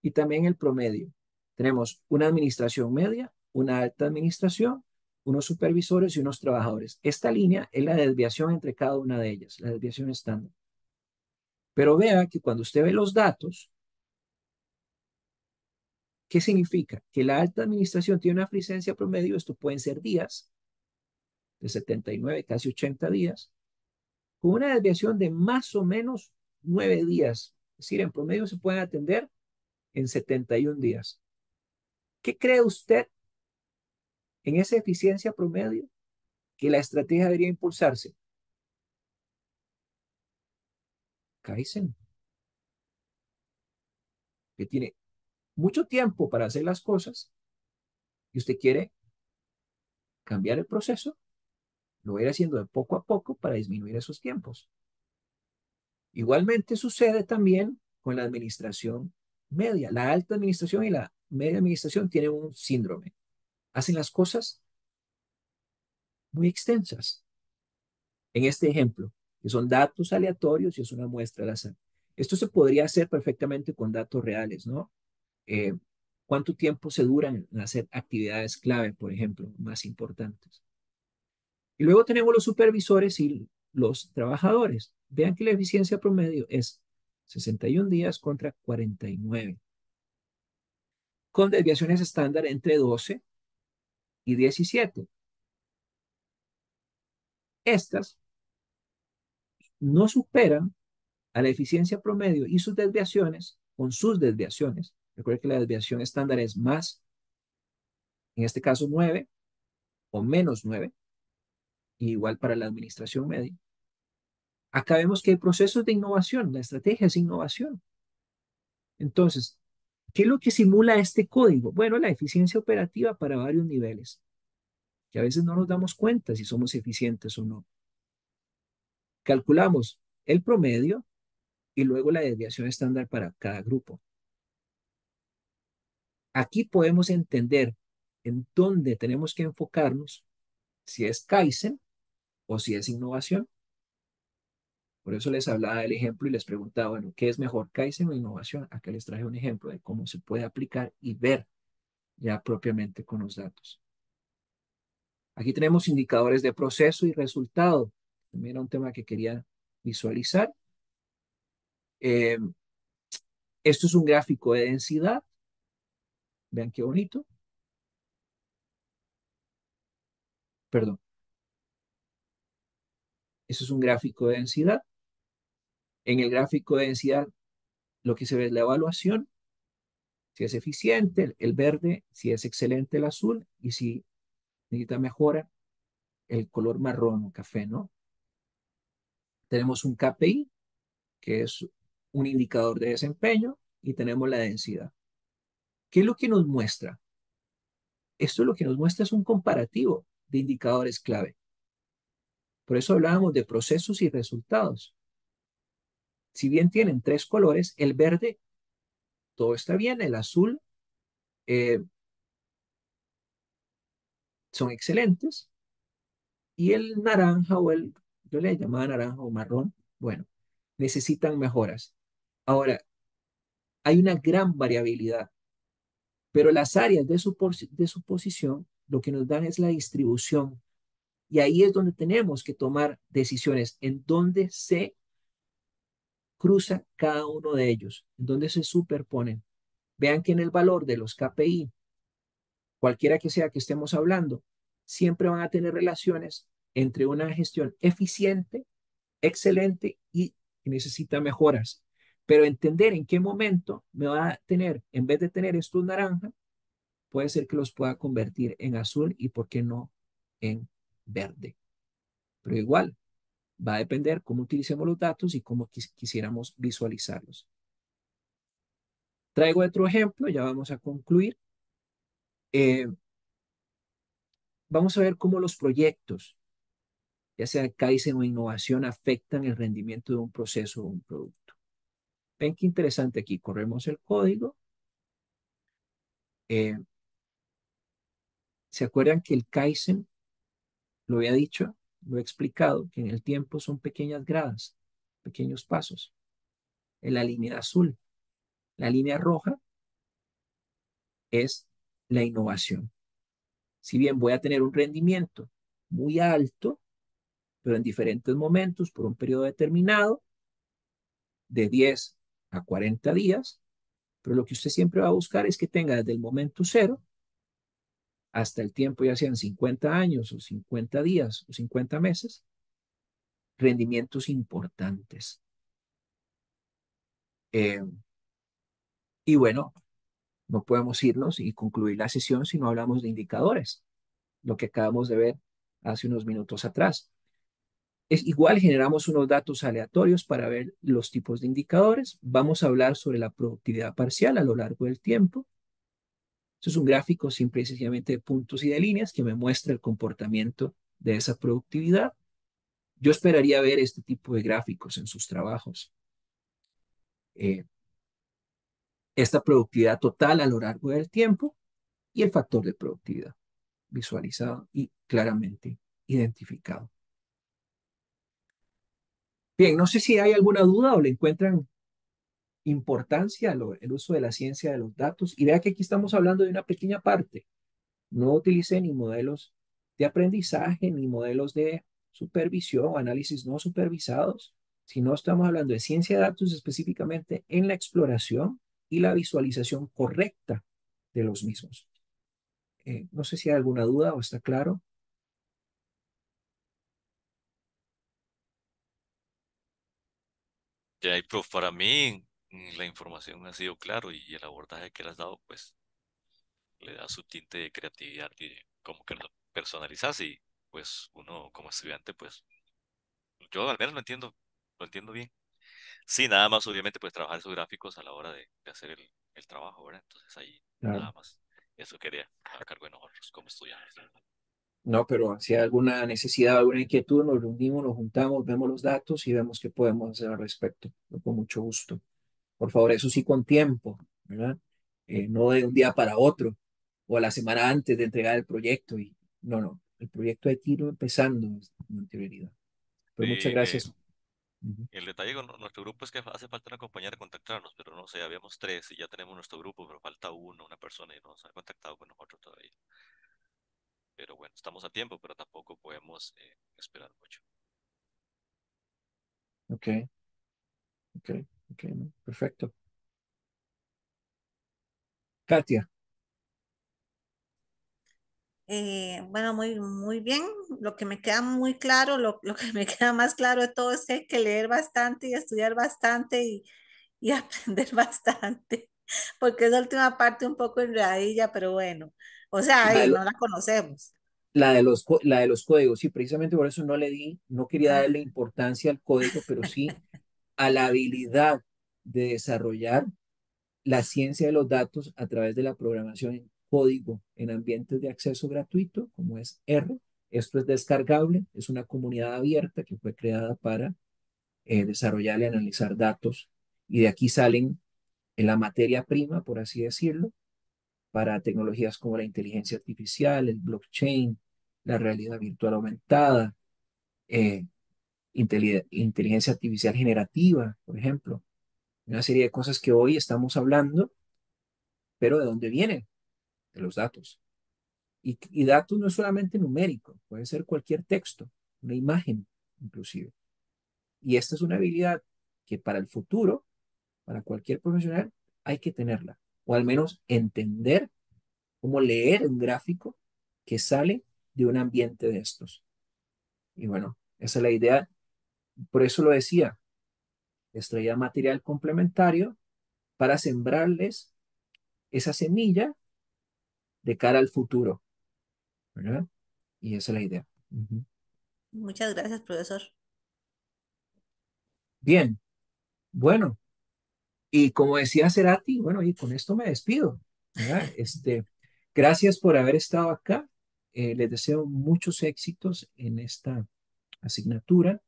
S1: y también el promedio. Tenemos una administración media, una alta administración, unos supervisores y unos trabajadores. Esta línea es la desviación entre cada una de ellas, la desviación estándar. Pero vea que cuando usted ve los datos, ¿qué significa? Que la alta administración tiene una eficiencia promedio, esto pueden ser días, de 79, casi 80 días, con una desviación de más o menos 9 días. Es decir, en promedio se pueden atender en 71 días. ¿Qué cree usted en esa eficiencia promedio que la estrategia debería impulsarse? Kaizen, que tiene mucho tiempo para hacer las cosas y usted quiere cambiar el proceso, lo va a ir haciendo de poco a poco para disminuir esos tiempos. Igualmente sucede también con la administración media. La alta administración y la media administración tienen un síndrome. Hacen las cosas muy extensas. En este ejemplo, que son datos aleatorios y es una muestra al azar. Esto se podría hacer perfectamente con datos reales, ¿no? Eh, ¿Cuánto tiempo se duran en hacer actividades clave, por ejemplo, más importantes? Y luego tenemos los supervisores y los trabajadores. Vean que la eficiencia promedio es 61 días contra 49, con desviaciones estándar entre 12 y 17. Estas no superan a la eficiencia promedio y sus desviaciones, con sus desviaciones. Recuerden que la desviación estándar es más, en este caso 9 o menos 9, igual para la administración media. Acá vemos que hay procesos de innovación, la estrategia es innovación. Entonces, ¿Qué es lo que simula este código? Bueno, la eficiencia operativa para varios niveles, que a veces no nos damos cuenta si somos eficientes o no. Calculamos el promedio y luego la desviación estándar para cada grupo. Aquí podemos entender en dónde tenemos que enfocarnos, si es Kaizen o si es innovación. Por eso les hablaba del ejemplo y les preguntaba, bueno, ¿qué es mejor, Kaizen o innovación? Acá les traje un ejemplo de cómo se puede aplicar y ver ya propiamente con los datos. Aquí tenemos indicadores de proceso y resultado. También era un tema que quería visualizar. Eh, Esto es un gráfico de densidad. Vean qué bonito. Perdón. Esto es un gráfico de densidad. En el gráfico de densidad lo que se ve es la evaluación, si es eficiente, el verde, si es excelente el azul y si necesita mejora el color marrón o café, ¿no? Tenemos un KPI, que es un indicador de desempeño, y tenemos la densidad. ¿Qué es lo que nos muestra? Esto lo que nos muestra es un comparativo de indicadores clave. Por eso hablábamos de procesos y resultados. Si bien tienen tres colores, el verde, todo está bien, el azul eh, son excelentes, y el naranja yo le llamaba naranja o marrón, bueno, necesitan mejoras. Ahora, hay una gran variabilidad, pero las áreas de su posición lo que nos dan es la distribución. Y ahí es donde tenemos que tomar decisiones en dónde se cruza cada uno de ellos, en dónde se superponen. Vean que en el valor de los KPI, cualquiera que sea que estemos hablando, siempre van a tener relaciones entre una gestión eficiente, excelente y que necesita mejoras. Pero entender en qué momento me va a tener, en vez de tener estos naranjas, puede ser que los pueda convertir en azul y, ¿por qué no, en verde? Pero igual, va a depender cómo utilicemos los datos y cómo quisiéramos visualizarlos. Traigo otro ejemplo, ya vamos a concluir. Eh, Vamos a ver cómo los proyectos, ya sea Kaizen o innovación, afectan el rendimiento de un proceso o un producto. Ven qué interesante aquí. Corremos el código. Eh, ¿Se acuerdan que el Kaizen, lo había dicho, lo he explicado, que en el tiempo son pequeñas gradas, pequeños pasos? En la línea azul, la línea roja es la innovación. Si bien voy a tener un rendimiento muy alto, pero en diferentes momentos, por un periodo determinado, de 10 a 40 días, pero lo que usted siempre va a buscar es que tenga desde el momento cero hasta el tiempo, ya sean 50 años o 50 días o 50 meses, rendimientos importantes. Eh, y bueno, no podemos irnos y concluir la sesión si no hablamos de indicadores, lo que acabamos de ver hace unos minutos atrás. Es igual, generamos unos datos aleatorios para ver los tipos de indicadores. Vamos a hablar sobre la productividad parcial a lo largo del tiempo. Esto es un gráfico simple y sencillamente de puntos y de líneas que me muestra el comportamiento de esa productividad. Yo esperaría ver este tipo de gráficos en sus trabajos. Eh, esta productividad total a lo largo del tiempo y el factor de productividad visualizado y claramente identificado. Bien, no sé si hay alguna duda o le encuentran importancia el uso de la ciencia de los datos. Y vea que aquí estamos hablando de una pequeña parte. No utilice ni modelos de aprendizaje, ni modelos de supervisión o análisis no supervisados, sino estamos hablando de ciencia de datos específicamente en la exploración y la visualización correcta de los mismos. No sé si hay alguna duda o está claro.
S3: Ya, y prof, para mí la información ha sido claro y el abordaje que le has dado, pues le da su tinte de creatividad y como que lo personalizas y pues uno como estudiante, pues yo al menos lo entiendo bien. Sí, nada más, obviamente, pues trabajar esos gráficos a la hora de hacer el trabajo, ¿verdad? Entonces ahí
S1: Claro.
S3: nada más. Eso quería a cargo de nosotros como estudiantes.
S1: No, pero si hay alguna necesidad, alguna inquietud, nos reunimos, nos juntamos, vemos los datos y vemos qué podemos hacer al respecto. Con mucho gusto. Por favor, eso sí con tiempo, ¿verdad? No de un día para otro o a la semana antes de entregar el proyecto. No, no, el proyecto hay que ir empezando con anterioridad. Pero muchas
S3: Sí,
S1: gracias. Ujú.
S3: el detalle con nuestro grupo es que hace falta una compañera contactarnos, pero no sé, habíamos tres y ya tenemos nuestro grupo, pero falta uno, una persona y no se ha contactado con nosotros todavía. Pero bueno, estamos a tiempo, pero tampoco podemos esperar mucho.
S1: Ok, ok, ok, no, perfecto. Katia,
S2: Bueno, muy bien. Lo que me queda muy claro, lo que me queda más claro de todo es que hay que leer bastante y estudiar bastante y aprender bastante, porque esa última parte un poco enredadilla, pero bueno, o sea,
S1: la
S2: ahí
S1: de,
S2: no la conocemos.
S1: la de los códigos, sí, precisamente por eso no le di, no quería
S2: Ah,
S1: darle importancia al código, pero sí a la habilidad de desarrollar la ciencia de los datos a través de la programación en código en ambientes de acceso gratuito, como es R. Esto es descargable, es una comunidad abierta que fue creada para desarrollar y analizar datos. Y de aquí salen en la materia prima, por así decirlo, para tecnologías como la inteligencia artificial, el blockchain, la realidad virtual aumentada, eh, inteligencia artificial generativa, por ejemplo. Una serie de cosas que hoy estamos hablando, pero ¿de dónde vienen? De los datos. Y datos no es solamente numérico, puede ser cualquier texto, una imagen inclusive. Y esta es una habilidad que para el futuro, para cualquier profesional, hay que tenerla, o al menos entender cómo leer un gráfico que sale de un ambiente de estos. Y bueno, esa es la idea, por eso lo decía, extraía material complementario para sembrarles esa semilla de cara al futuro, ¿verdad? Y esa es la idea. Ujú.
S2: muchas gracias, profesor.
S1: Bien, bueno, y como decía Cerati, bueno, y con esto me despido, ¿verdad? Gracias por haber estado acá. Les deseo muchos éxitos en esta asignatura.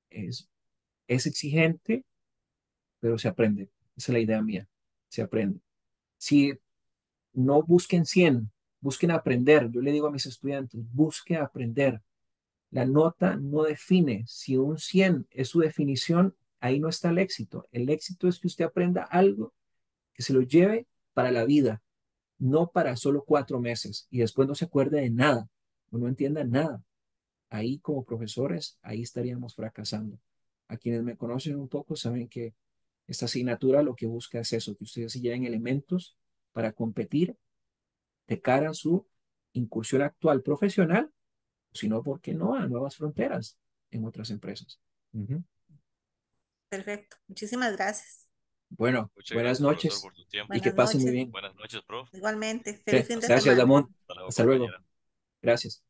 S1: Es, es exigente, pero se aprende. Esa es la idea mía. Se aprende. Si no busquen 100, busquen aprender. Yo le digo a mis estudiantes, busquen aprender. La nota no define. Si un 100 es su definición, ahí no está el éxito. El éxito es que usted aprenda algo que se lo lleve para la vida, no para solo 4 meses y después no se acuerde de nada o no entienda nada. Ahí como profesores, ahí estaríamos fracasando. A quienes me conocen un poco saben que esta asignatura lo que busca es eso, que ustedes se lleven elementos para competir de cara a su incursión actual profesional, sino, ¿por qué no?, a nuevas fronteras en otras empresas. Ujú.
S2: Perfecto, muchísimas gracias.
S1: Bueno,
S3: Muchas
S1: buenas
S3: gracias, profesor,
S1: noches
S3: por su tiempo.
S1: y que
S2: Buenas
S1: pasen muy
S2: noches,
S1: bien.
S3: Buenas noches, prof.
S2: igualmente.
S1: Sí,
S2: Feliz fin de
S1: gracias,
S2: semana.
S1: Damón.
S3: Hasta luego,
S1: Hasta luego.
S3: compañera.
S1: Gracias.